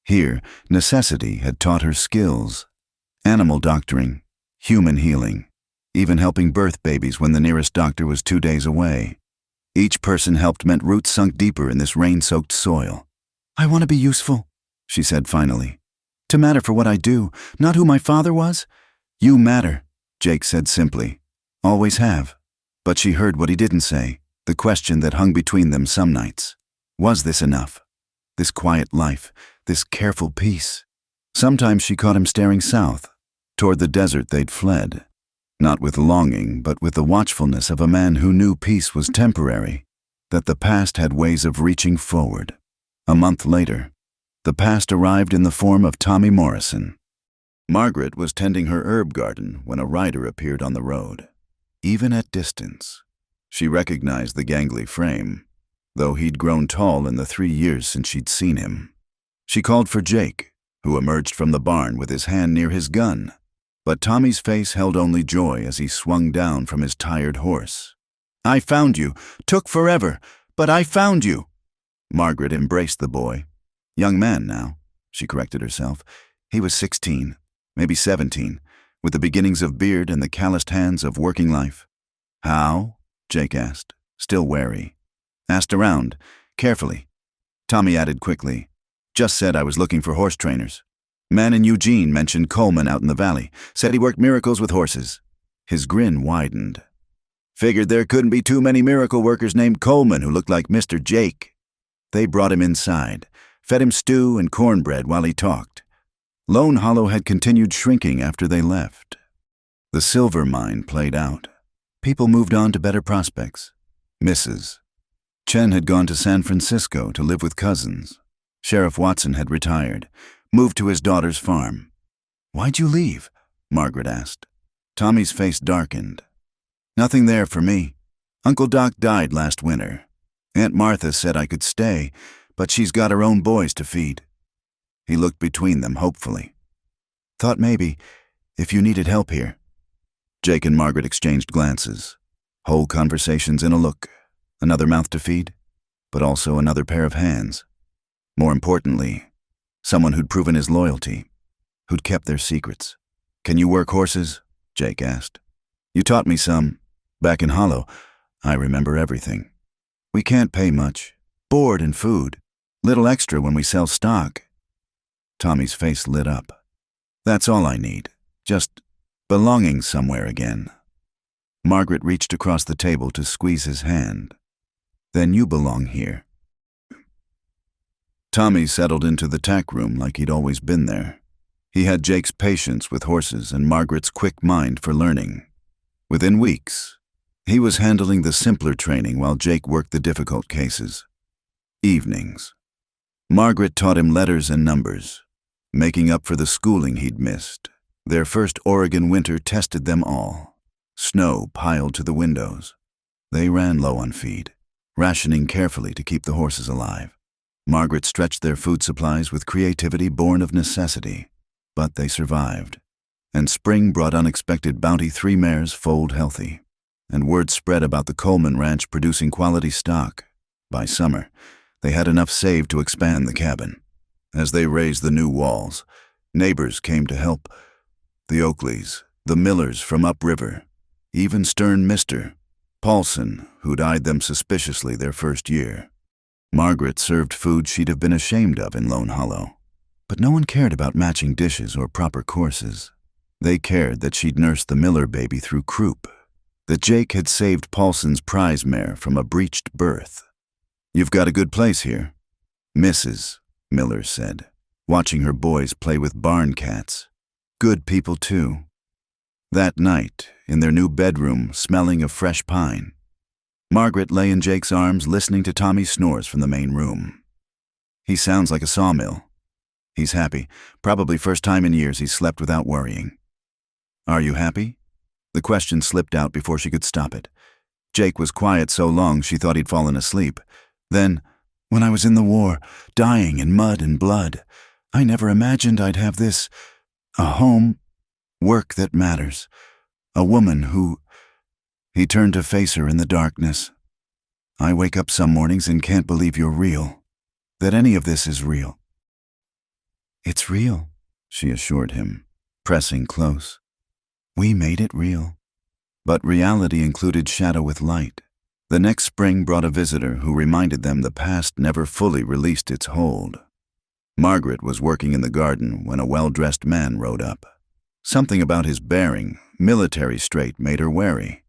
Here, necessity had taught her skills. Animal doctoring, human healing, even helping birth babies when the nearest doctor was 2 days away. Each person helped meant roots sunk deeper in this rain-soaked soil. I want to be useful, she said finally. To matter for what I do, not who my father was. You matter, Jake said simply. Always have. But she heard what he didn't say, the question that hung between them some nights. Was this enough? This quiet life, this careful peace? Sometimes she caught him staring south, toward the desert they'd fled. Not with longing, but with the watchfulness of a man who knew peace was temporary, that the past had ways of reaching forward. A month later, the past arrived in the form of Tommy Morrison. Margaret was tending her herb garden when a rider appeared on the road. Even at distance, she recognized the gangly frame, though he'd grown tall in the 3 years since she'd seen him. She called for Jake, who emerged from the barn with his hand near his gun. But Tommy's face held only joy as he swung down from his tired horse. I found you. Took forever, but I found you. Margaret embraced the boy. Young man now, she corrected herself. He was 16, maybe 17, with the beginnings of beard and the calloused hands of working life. How? Jake asked, still wary. Asked around, carefully. Tommy added quickly. Just said I was looking for horse trainers. Man in Eugene mentioned Coleman out in the valley, said he worked miracles with horses. His grin widened. Figured there couldn't be too many miracle workers named Coleman who looked like Mr. Jake. They brought him inside, fed him stew and cornbread while he talked. Lone Hollow had continued shrinking after they left. The silver mine played out. People moved on to better prospects. Mrs. Chen had gone to San Francisco to live with cousins. Sheriff Watson had retired, moved to his daughter's farm. Why'd you leave? Margaret asked. Tommy's face darkened. Nothing there for me. Uncle Doc died last winter. Aunt Martha said I could stay, but she's got her own boys to feed. He looked between them hopefully. Thought maybe, if you needed help here. Jake and Margaret exchanged glances. Whole conversations in a look. Another mouth to feed, but also another pair of hands. More importantly, someone who'd proven his loyalty, who'd kept their secrets. Can you work horses? Jake asked. You taught me some. Back in Hollow, I remember everything. We can't pay much. Board and food. Little extra when we sell stock. Tommy's face lit up. That's all I need. Just belonging somewhere again. Margaret reached across the table to squeeze his hand. Then you belong here. Tommy settled into the tack room like he'd always been there. He had Jake's patience with horses and Margaret's quick mind for learning. Within weeks, he was handling the simpler training while Jake worked the difficult cases. Evenings. Margaret taught him letters and numbers, making up for the schooling he'd missed. Their first Oregon winter tested them all. Snow piled to the windows. They ran low on feed, rationing carefully to keep the horses alive. Margaret stretched their food supplies with creativity born of necessity, but they survived. And spring brought unexpected bounty 3 mares foaled healthy. and word spread about the Coleman Ranch producing quality stock. By summer, they had enough saved to expand the cabin. As they raised the new walls, neighbors came to help. The Oakleys, the Millers from upriver, even stern Mr. Paulson, who'd eyed them suspiciously their first year. Margaret served food she'd have been ashamed of in Lone Hollow. But no one cared about matching dishes or proper courses. They cared that she'd nursed the Miller baby through croup, that Jake had saved Paulson's prize mare from a breached birth. "You've got a good place here," Mrs. Miller said, watching her boys play with barn cats. "Good people, too." That night, in their new bedroom, smelling of fresh pine, Margaret lay in Jake's arms listening to Tommy's snores from the main room. "He sounds like a sawmill." "He's happy. Probably first time in years he's slept without worrying." "Are you happy?" The question slipped out before she could stop it. Jake was quiet so long she thought he'd fallen asleep. Then, "When I was in the war, dying in mud and blood, I never imagined I'd have this, a home, work that matters, a woman who—" He turned to face her in the darkness. "I wake up some mornings and can't believe you're real, that any of this is real." "It's real," she assured him, pressing close. "We made it real." But reality included shadow with light. The next spring brought a visitor who reminded them the past never fully released its hold. Margaret was working in the garden when a well-dressed man rode up. Something about his bearing, military straight, made her wary.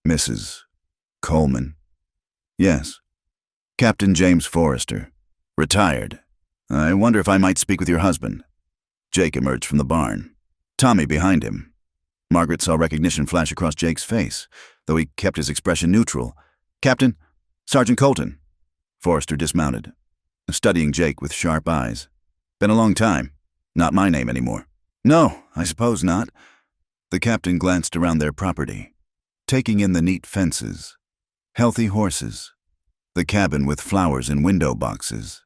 "Mrs. Coleman?" "Yes." "Captain James Forrester. Retired. I wonder if I might speak with your husband." Jake emerged from the barn, Tommy behind him. Margaret saw recognition flash across Jake's face, though he kept his expression neutral. "Captain, Sergeant Colton." Forrester dismounted, studying Jake with sharp eyes. "Been a long time. Not my name anymore." "No, I suppose not." The captain glanced around their property, taking in the neat fences, healthy horses, the cabin with flowers in window boxes.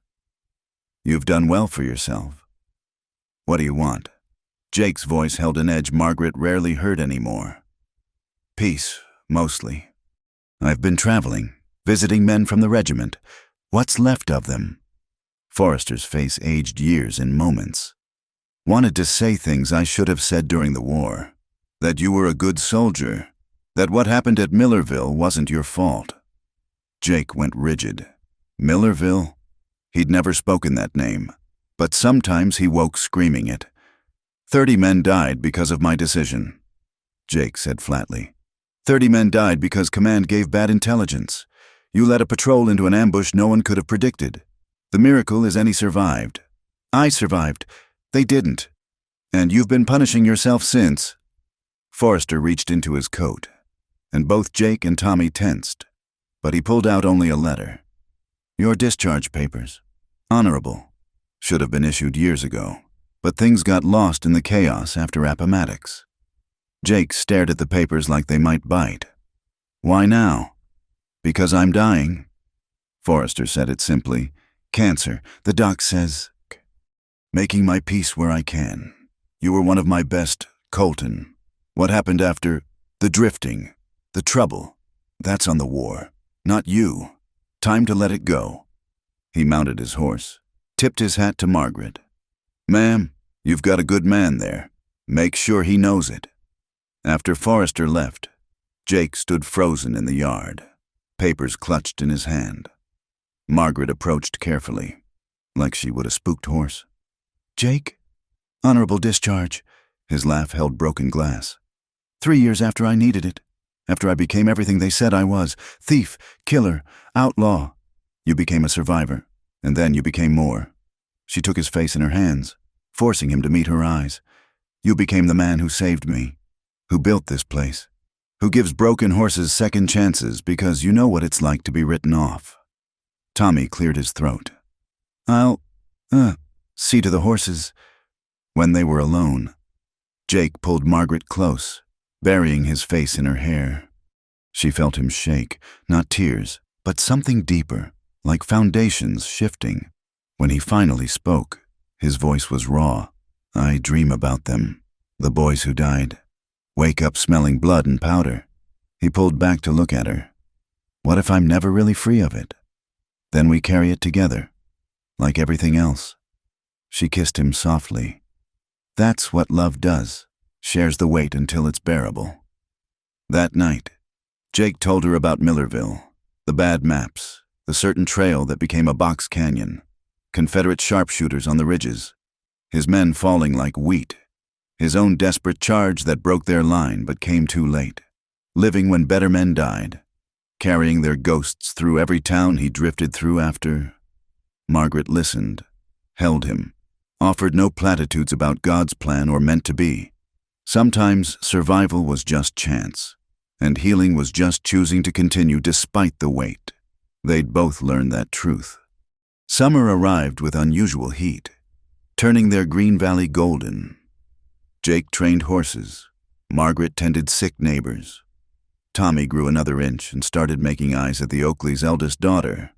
"You've done well for yourself. What do you want?" Jake's voice held an edge Margaret rarely heard anymore. "Peace, mostly. I've been traveling, visiting men from the regiment. What's left of them?" Forrester's face aged years in moments. "Wanted to say things I should have said during the war. That you were a good soldier. That what happened at Millerville wasn't your fault." Jake went rigid. Millerville? He'd never spoken that name, but sometimes he woke screaming it. 30 men died because of my decision," Jake said flatly. 30 men died because command gave bad intelligence. You led a patrol into an ambush no one could have predicted. The miracle is any survived. I survived. They didn't. And you've been punishing yourself since." Forrester reached into his coat, and both Jake and Tommy tensed, but he pulled out only a letter. "Your discharge papers. Honorable. Should have been issued years ago. But things got lost in the chaos after Appomattox." Jake stared at the papers like they might bite. "Why now?" "Because I'm dying." Forrester said it simply. "Cancer. The doc says. Making my peace where I can. You were one of my best, Colton. What happened after? The drifting. The trouble. That's on the war. Not you. Time to let it go." He mounted his horse, tipped his hat to Margaret. "Ma'am, you've got a good man there. Make sure he knows it." After Forrester left, Jake stood frozen in the yard, papers clutched in his hand. Margaret approached carefully, like she would a spooked horse. "Jake? Honorable discharge." His laugh held broken glass. 3 years after I needed it. After I became everything they said I was. Thief, killer, outlaw. You became a survivor, and then you became more. She took his face in her hands, forcing him to meet her eyes. "You became the man who saved me, who built this place, who gives broken horses second chances because you know what it's like to be written off." Tommy cleared his throat. "I'll, see to the horses." When they were alone, Jake pulled Margaret close, burying his face in her hair. She felt him shake, not tears, but something deeper, like foundations shifting. When he finally spoke, his voice was raw. "I dream about them, the boys who died. Wake up smelling blood and powder." He pulled back to look at her. What if I'm never really free of it? Then we carry it together, like everything else. She kissed him softly. That's what love does, shares the weight until it's bearable. That night, Jake told her about Millerville, the bad maps, the certain trail that became a box canyon, Confederate sharpshooters on the ridges, his men falling like wheat, his own desperate charge that broke their line but came too late, living when better men died, carrying their ghosts through every town he drifted through after. Margaret listened, held him, offered no platitudes about God's plan or meant to be. Sometimes survival was just chance, and healing was just choosing to continue despite the weight. They'd both learned that truth. Summer arrived with unusual heat, turning their Green Valley golden. Jake trained horses. Margaret tended sick neighbors. Tommy grew another inch and started making eyes at the Oakley's eldest daughter.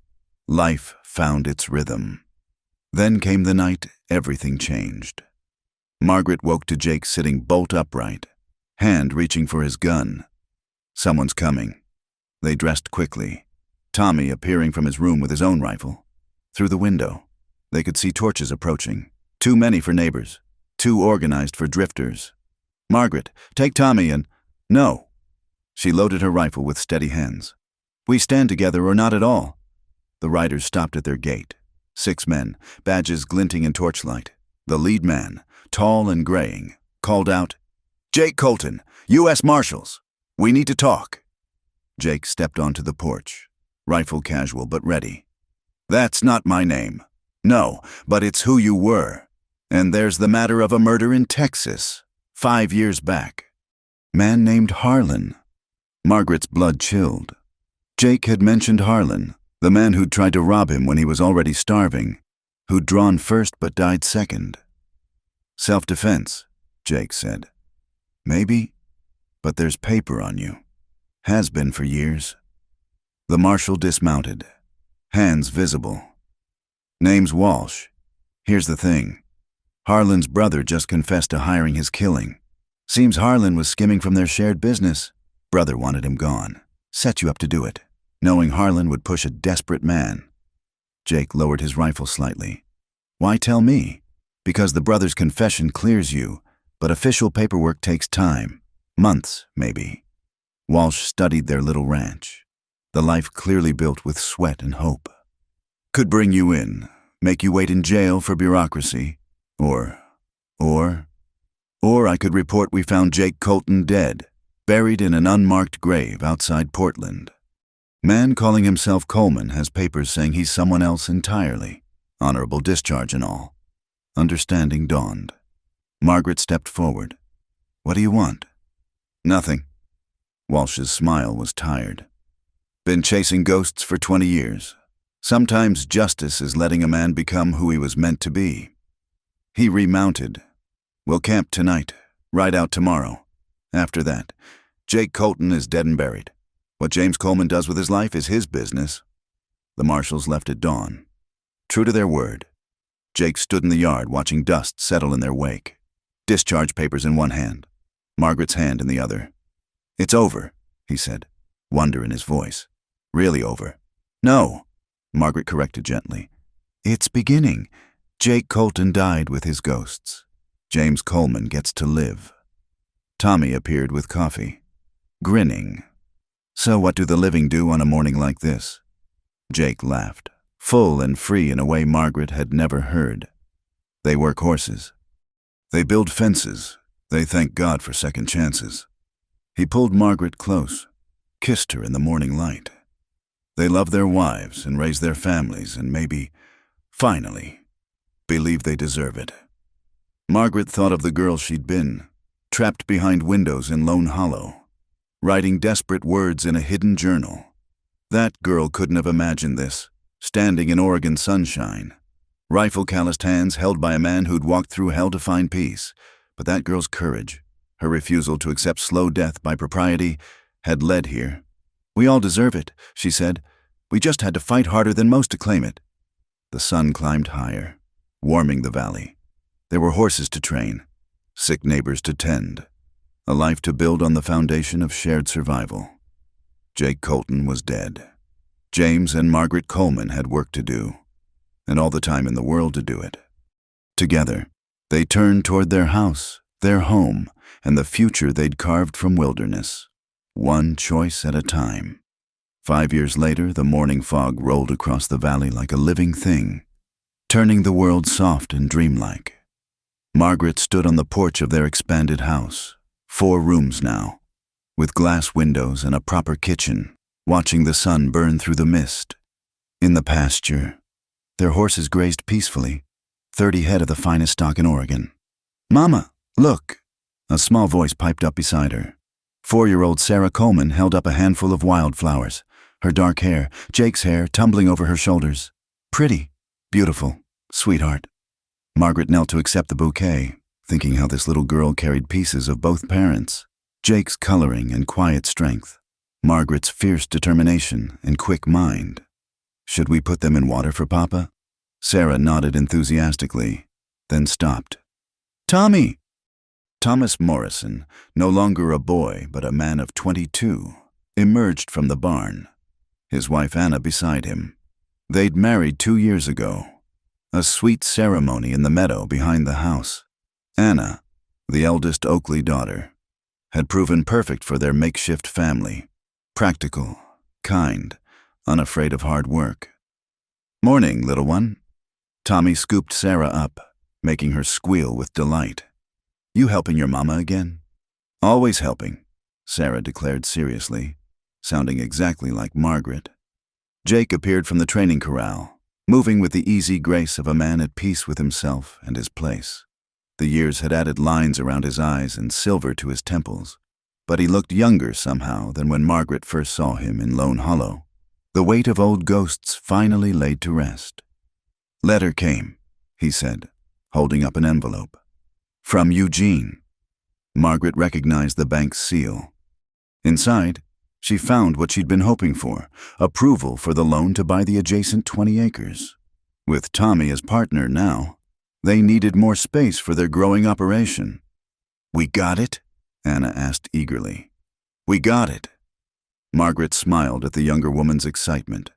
Life found its rhythm. Then came the night everything changed. Margaret woke to Jake sitting bolt upright, hand reaching for his gun. Someone's coming. They dressed quickly. Tommy appearing from his room with his own rifle. Through the window, they could see torches approaching. Too many for neighbors. Too organized for drifters. Margaret, take Tommy and... No. She loaded her rifle with steady hands. We stand together or not at all. The riders stopped at their gate. 6 men, badges glinting in torchlight. The lead man, tall and graying, called out, Jake Colton, U.S. Marshals. We need to talk. Jake stepped onto the porch, rifle casual but ready. That's not my name. No, but it's who you were. And there's the matter of a murder in Texas, 5 years back. Man named Harlan. Margaret's blood chilled. Jake had mentioned Harlan, the man who'd tried to rob him when he was already starving, who'd drawn first but died second. Self-defense, Jake said. Maybe, but there's paper on you. Has been for years. The marshal dismounted, hands visible. Name's Walsh. Here's the thing. Harlan's brother just confessed to hiring his killing. Seems Harlan was skimming from their shared business. Brother wanted him gone. Set you up to do it, knowing Harlan would push a desperate man. Jake lowered his rifle slightly. Why tell me? Because the brother's confession clears you, but official paperwork takes time. Months, maybe. Walsh studied their little ranch. The life clearly built with sweat and hope. Could bring you in, make you wait in jail for bureaucracy. Or I could report we found Jake Colton dead, buried in an unmarked grave outside Portland. Man calling himself Coleman has papers saying he's someone else entirely. Honorable discharge and all. Understanding dawned. Margaret stepped forward. What do you want? Nothing. Walsh's smile was tired. Been chasing ghosts for 20 years. Sometimes justice is letting a man become who he was meant to be. He remounted. We'll camp tonight, ride out tomorrow. After that, Jake Colton is dead and buried. What James Coleman does with his life is his business. The marshals left at dawn. True to their word, Jake stood in the yard watching dust settle in their wake. Discharge papers in one hand, Margaret's hand in the other. It's over, he said, wonder in his voice. Really over. No, Margaret corrected gently. It's beginning. Jake Colton died with his ghosts. James Coleman gets to live. Tommy appeared with coffee, grinning. So what do the living do on a morning like this? Jake laughed, full and free in a way Margaret had never heard. They work horses. They build fences. They thank God for second chances. He pulled Margaret close, kissed her in the morning light. They love their wives and raise their families and maybe, finally, believe they deserve it. Margaret thought of the girl she'd been, trapped behind windows in Lone Hollow, writing desperate words in a hidden journal. That girl couldn't have imagined this, standing in Oregon sunshine, rifle-calloused hands held by a man who'd walked through hell to find peace. But that girl's courage, her refusal to accept slow death by propriety, had led here. We all deserve it, she said. We just had to fight harder than most to claim it. The sun climbed higher, warming the valley. There were horses to train, sick neighbors to tend, a life to build on the foundation of shared survival. Jake Colton was dead. James and Margaret Coleman had work to do, and all the time in the world to do it. Together, they turned toward their house, their home, and the future they'd carved from wilderness, one choice at a time. 5 years later, the morning fog rolled across the valley like a living thing, turning the world soft and dreamlike. Margaret stood on the porch of their expanded house, 4 rooms now, with glass windows and a proper kitchen, watching the sun burn through the mist. In the pasture, their horses grazed peacefully, 30 head of the finest stock in Oregon. "Mama, look!" A small voice piped up beside her. 4-year-old Sarah Coleman held up a handful of wildflowers, her dark hair, Jake's hair, tumbling over her shoulders. "Pretty, beautiful, sweetheart." Margaret knelt to accept the bouquet, thinking how this little girl carried pieces of both parents, Jake's coloring and quiet strength, Margaret's fierce determination and quick mind. "Should we put them in water for Papa?" Sarah nodded enthusiastically, then stopped. "Tommy!" Thomas Morrison, no longer a boy but a man of 22, emerged from the barn, his wife Anna beside him. They'd married 2 years ago, a sweet ceremony in the meadow behind the house. Anna, the eldest Oakley daughter, had proven perfect for their makeshift family, practical, kind, unafraid of hard work. "Morning, little one." Tommy scooped Sarah up, making her squeal with delight. "You helping your mama again?" "Always helping," Sarah declared seriously, sounding exactly like Margaret. Jake appeared from the training corral, moving with the easy grace of a man at peace with himself and his place. The years had added lines around his eyes and silver to his temples, but he looked younger somehow than when Margaret first saw him in Lone Hollow. The weight of old ghosts finally laid to rest. "Letter came," he said, holding up an envelope. "From Eugene." Margaret recognized the bank's seal. Inside, she found what she'd been hoping for, approval for the loan to buy the adjacent 20 acres. With Tommy as partner now, they needed more space for their growing operation. "We got it?" Anna asked eagerly. "We got it." Margaret smiled at the younger woman's excitement.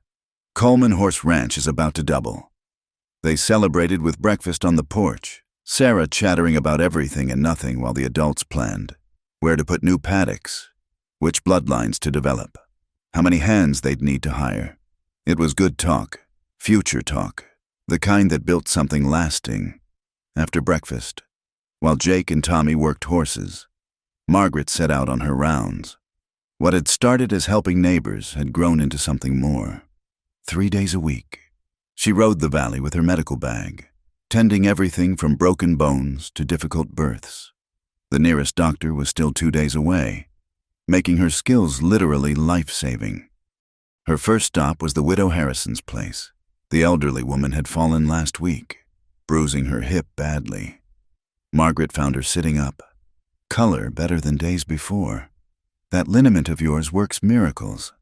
"Coleman Horse Ranch is about to double." They celebrated with breakfast on the porch, Sarah chattering about everything and nothing while the adults planned where to put new paddocks, which bloodlines to develop, how many hands they'd need to hire. It was good talk, future talk, the kind that built something lasting. After breakfast, while Jake and Tommy worked horses, Margaret set out on her rounds. What had started as helping neighbors had grown into something more. 3 days a week, she rode the valley with her medical bag, tending everything from broken bones to difficult births. The nearest doctor was still 2 days away, making her skills literally life-saving. Her first stop was the widow Harrison's place. The elderly woman had fallen last week, bruising her hip badly. Margaret found her sitting up, color better than days before. "That liniment of yours works miracles."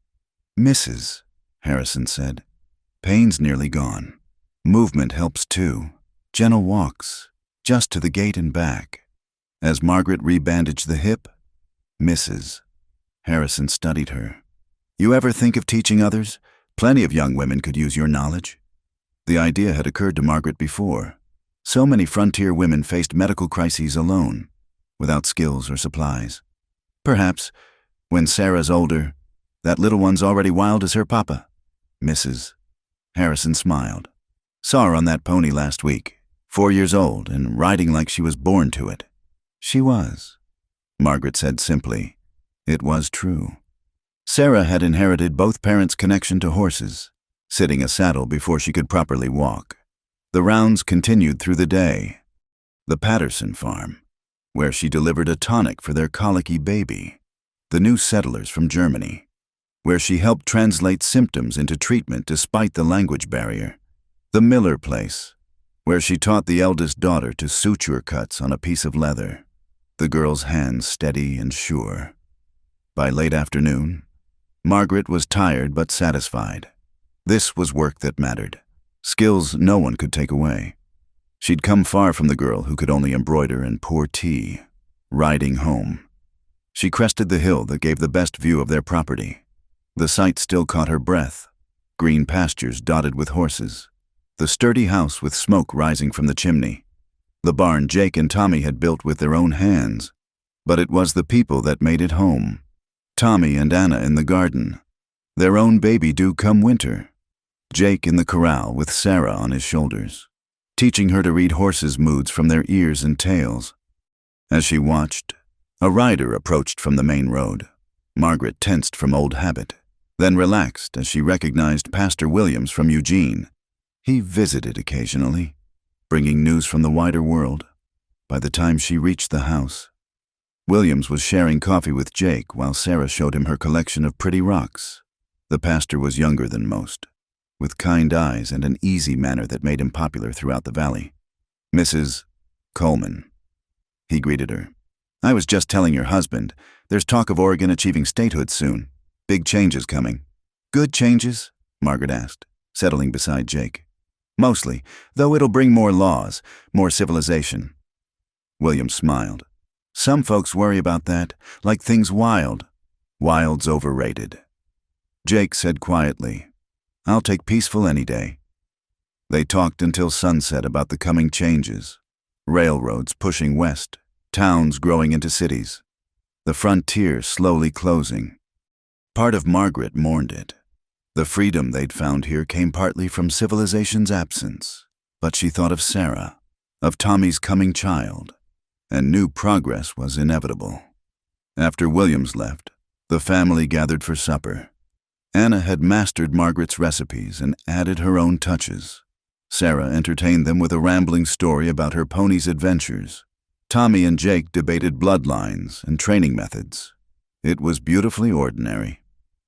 "Mrs.," Harrison said. "Pain's nearly gone. Movement helps too. Gentle walks, just to the gate and back." As Margaret rebandaged the hip, "Mrs." Harrison studied her. "You ever think of teaching others? Plenty of young women could use your knowledge." The idea had occurred to Margaret before. So many frontier women faced medical crises alone, without skills or supplies. Perhaps, when Sarah's older, that little one's already wild as her papa. "Mrs." Harrison smiled. "Saw her on that pony last week, 4 years old and riding like she was born to it." "She was," Margaret said simply. It was true. Sarah had inherited both parents' connection to horses, sitting a saddle before she could properly walk. The rounds continued through the day. The Patterson farm, where she delivered a tonic for their colicky baby. The new settlers from Germany, where she helped translate symptoms into treatment despite the language barrier. The Miller place, where she taught the eldest daughter to suture cuts on a piece of leather, the girl's hands steady and sure. By late afternoon, Margaret was tired but satisfied. This was work that mattered, skills no one could take away. She'd come far from the girl who could only embroider and pour tea. Riding home, she crested the hill that gave the best view of their property. The sight still caught her breath. Green pastures dotted with horses. The sturdy house with smoke rising from the chimney. The barn Jake and Tommy had built with their own hands. But it was the people that made it home. Tommy and Anna in the garden. Their own baby due come winter. Jake in the corral with Sarah on his shoulders, teaching her to read horses' moods from their ears and tails. As she watched, a rider approached from the main road. Margaret tensed from old habit, then relaxed as she recognized Pastor Williams from Eugene. He visited occasionally, bringing news from the wider world. By the time she reached the house, Williams was sharing coffee with Jake while Sarah showed him her collection of pretty rocks. The pastor was younger than most, with kind eyes and an easy manner that made him popular throughout the valley. "Mrs. Coleman," he greeted her. "I was just telling your husband, there's talk of Oregon achieving statehood soon. Big changes coming." "Good changes?" Margaret asked, settling beside Jake. "Mostly, though it'll bring more laws, more civilization." William smiled. "Some folks worry about that, like things wild. Wild's overrated." Jake said quietly, "I'll take peaceful any day." They talked until sunset about the coming changes. Railroads pushing west, towns growing into cities, the frontier slowly closing. Part of Margaret mourned it. The freedom they'd found here came partly from civilization's absence, but she thought of Sarah, of Tommy's coming child, and knew progress was inevitable. After Williams left, the family gathered for supper. Anna had mastered Margaret's recipes and added her own touches. Sarah entertained them with a rambling story about her pony's adventures. Tommy and Jake debated bloodlines and training methods. It was beautifully ordinary.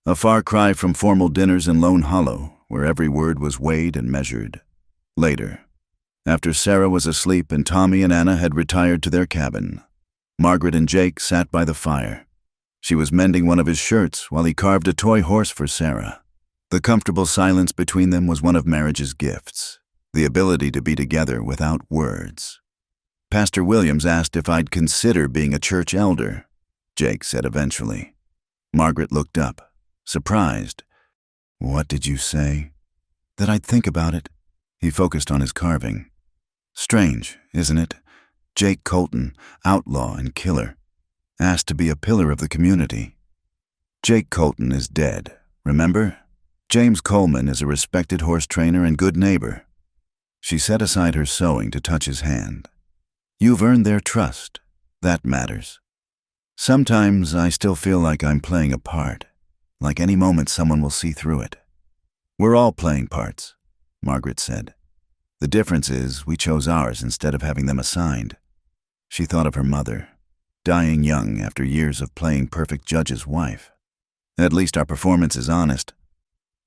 A far cry from formal dinners in Lone Hollow, where every word was weighed and measured. Later, after Sarah was asleep and Tommy and Anna had retired to their cabin, Margaret and Jake sat by the fire. She was mending one of his shirts while he carved a toy horse for Sarah. The comfortable silence between them was one of marriage's gifts, the ability to be together without words. "Pastor Williams asked if I'd consider being a church elder," Jake said eventually. Margaret looked up, surprised. "What did you say?" "That I'd think about it." He focused on his carving. "Strange, isn't it? Jake Colton, outlaw and killer, asked to be a pillar of the community. Jake Colton is dead, remember? James Coleman is a respected horse trainer and good neighbor." She set aside her sewing to touch his hand. "You've earned their trust. That matters. Sometimes I still feel like I'm playing a part, like any moment someone will see through it." "We're all playing parts," Margaret said. "The difference is we chose ours instead of having them assigned." She thought of her mother, dying young after years of playing perfect judge's wife. "At least our performance is honest."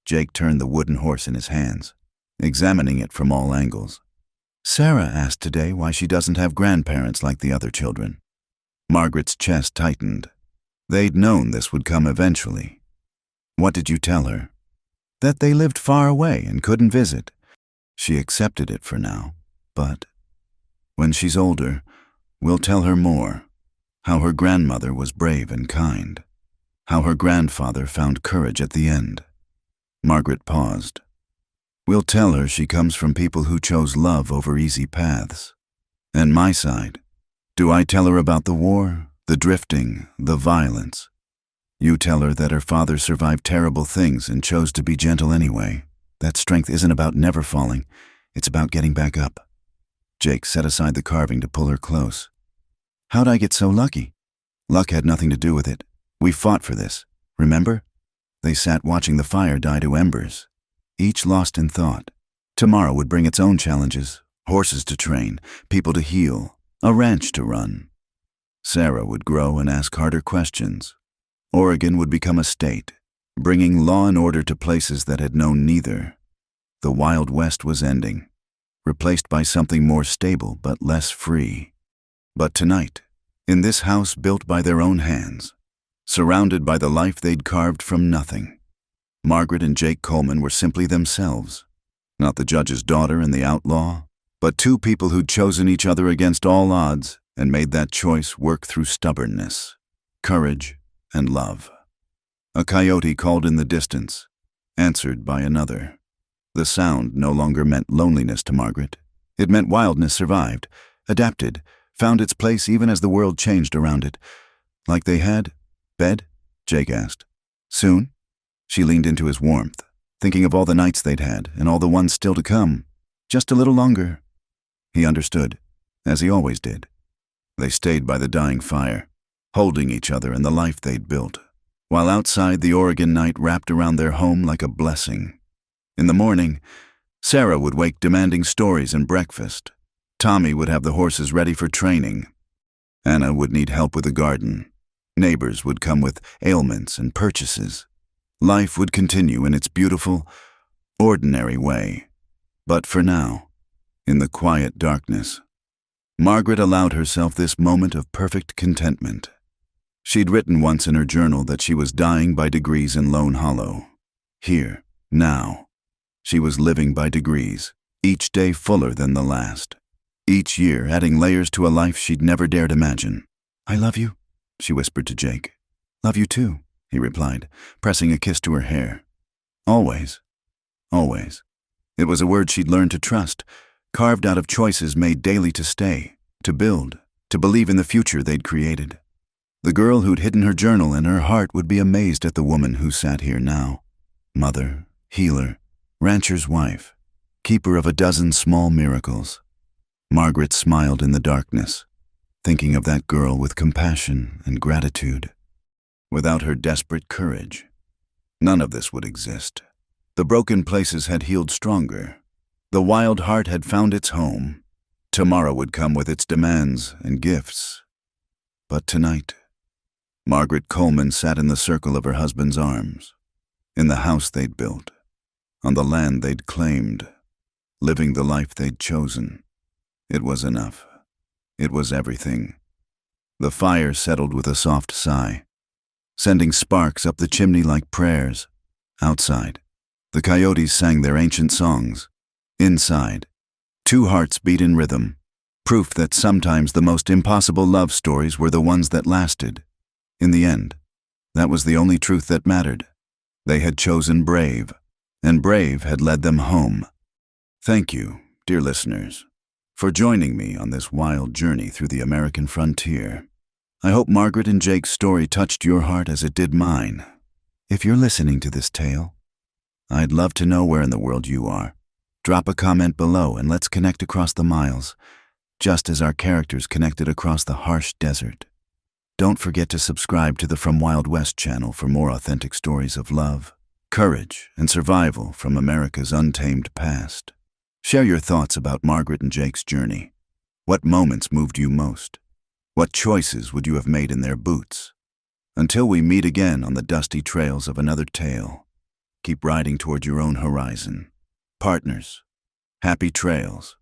Jake turned the wooden horse in his hands, examining it from all angles. "Sarah asked today why she doesn't have grandparents like the other children." Margaret's chest tightened. They'd known this would come eventually. "What did you tell her?" "That they lived far away and couldn't visit." She accepted it for now, but when she's older, we'll tell her more. How her grandmother was brave and kind. How her grandfather found courage at the end. Margaret paused. "We'll tell her she comes from people who chose love over easy paths. And my side. Do I tell her about the war, the drifting, the violence? You tell her that her father survived terrible things and chose to be gentle anyway. That strength isn't about never falling, it's about getting back up." Jake set aside the carving to pull her close. "How'd I get so lucky?" "Luck had nothing to do with it. We fought for this, remember?" They sat watching the fire die to embers, each lost in thought. Tomorrow would bring its own challenges, horses to train, people to heal, a ranch to run. Sarah would grow and ask harder questions. Oregon would become a state, bringing law and order to places that had known neither. The Wild West was ending, replaced by something more stable but less free. But tonight, in this house built by their own hands, surrounded by the life they'd carved from nothing, Margaret and Jake Coleman were simply themselves, not the judge's daughter and the outlaw, but two people who'd chosen each other against all odds and made that choice work through stubbornness, courage, and love. A coyote called in the distance, answered by another. The sound no longer meant loneliness to Margaret. It meant wildness survived, adapted, found its place even as the world changed around it. Like they had? Bed? Jake asked. Soon? She leaned into his warmth, thinking of all the nights they'd had and all the ones still to come. Just a little longer. He understood, as he always did. They stayed by the dying fire, holding each other and the life they'd built, while outside the Oregon night wrapped around their home like a blessing. In the morning, Sarah would wake demanding stories and breakfast. Tommy would have the horses ready for training. Anna would need help with the garden. Neighbors would come with ailments and purchases. Life would continue in its beautiful, ordinary way. But for now, in the quiet darkness, Margaret allowed herself this moment of perfect contentment. She'd written once in her journal that she was dying by degrees in Lone Hollow. Here, now, she was living by degrees, each day fuller than the last. Each year adding layers to a life she'd never dared imagine. I love you, she whispered to Jake. Love you too, he replied, pressing a kiss to her hair. Always. Always. It was a word she'd learned to trust, carved out of choices made daily to stay, to build, to believe in the future they'd created. The girl who'd hidden her journal in her heart would be amazed at the woman who sat here now. Mother, healer, rancher's wife, keeper of a dozen small miracles. Margaret smiled in the darkness, thinking of that girl with compassion and gratitude. Without her desperate courage, none of this would exist. The broken places had healed stronger. The wild heart had found its home. Tomorrow would come with its demands and gifts. But tonight, Margaret Coleman sat in the circle of her husband's arms, in the house they'd built, on the land they'd claimed, living the life they'd chosen. It was enough. It was everything. The fire settled with a soft sigh, sending sparks up the chimney like prayers. Outside, the coyotes sang their ancient songs. Inside, two hearts beat in rhythm, proof that sometimes the most impossible love stories were the ones that lasted. In the end, that was the only truth that mattered. They had chosen brave, and brave had led them home. Thank you, dear listeners, for joining me on this wild journey through the American frontier. I hope Margaret and Jake's story touched your heart as it did mine. If you're listening to this tale, I'd love to know where in the world you are. Drop a comment below and let's connect across the miles, just as our characters connected across the harsh desert. Don't forget to subscribe to the From Wild West channel for more authentic stories of love, courage, and survival from America's untamed past. Share your thoughts about Margaret and Jake's journey. What moments moved you most? What choices would you have made in their boots? Until we meet again on the dusty trails of another tale, keep riding toward your own horizon. Partners, happy trails.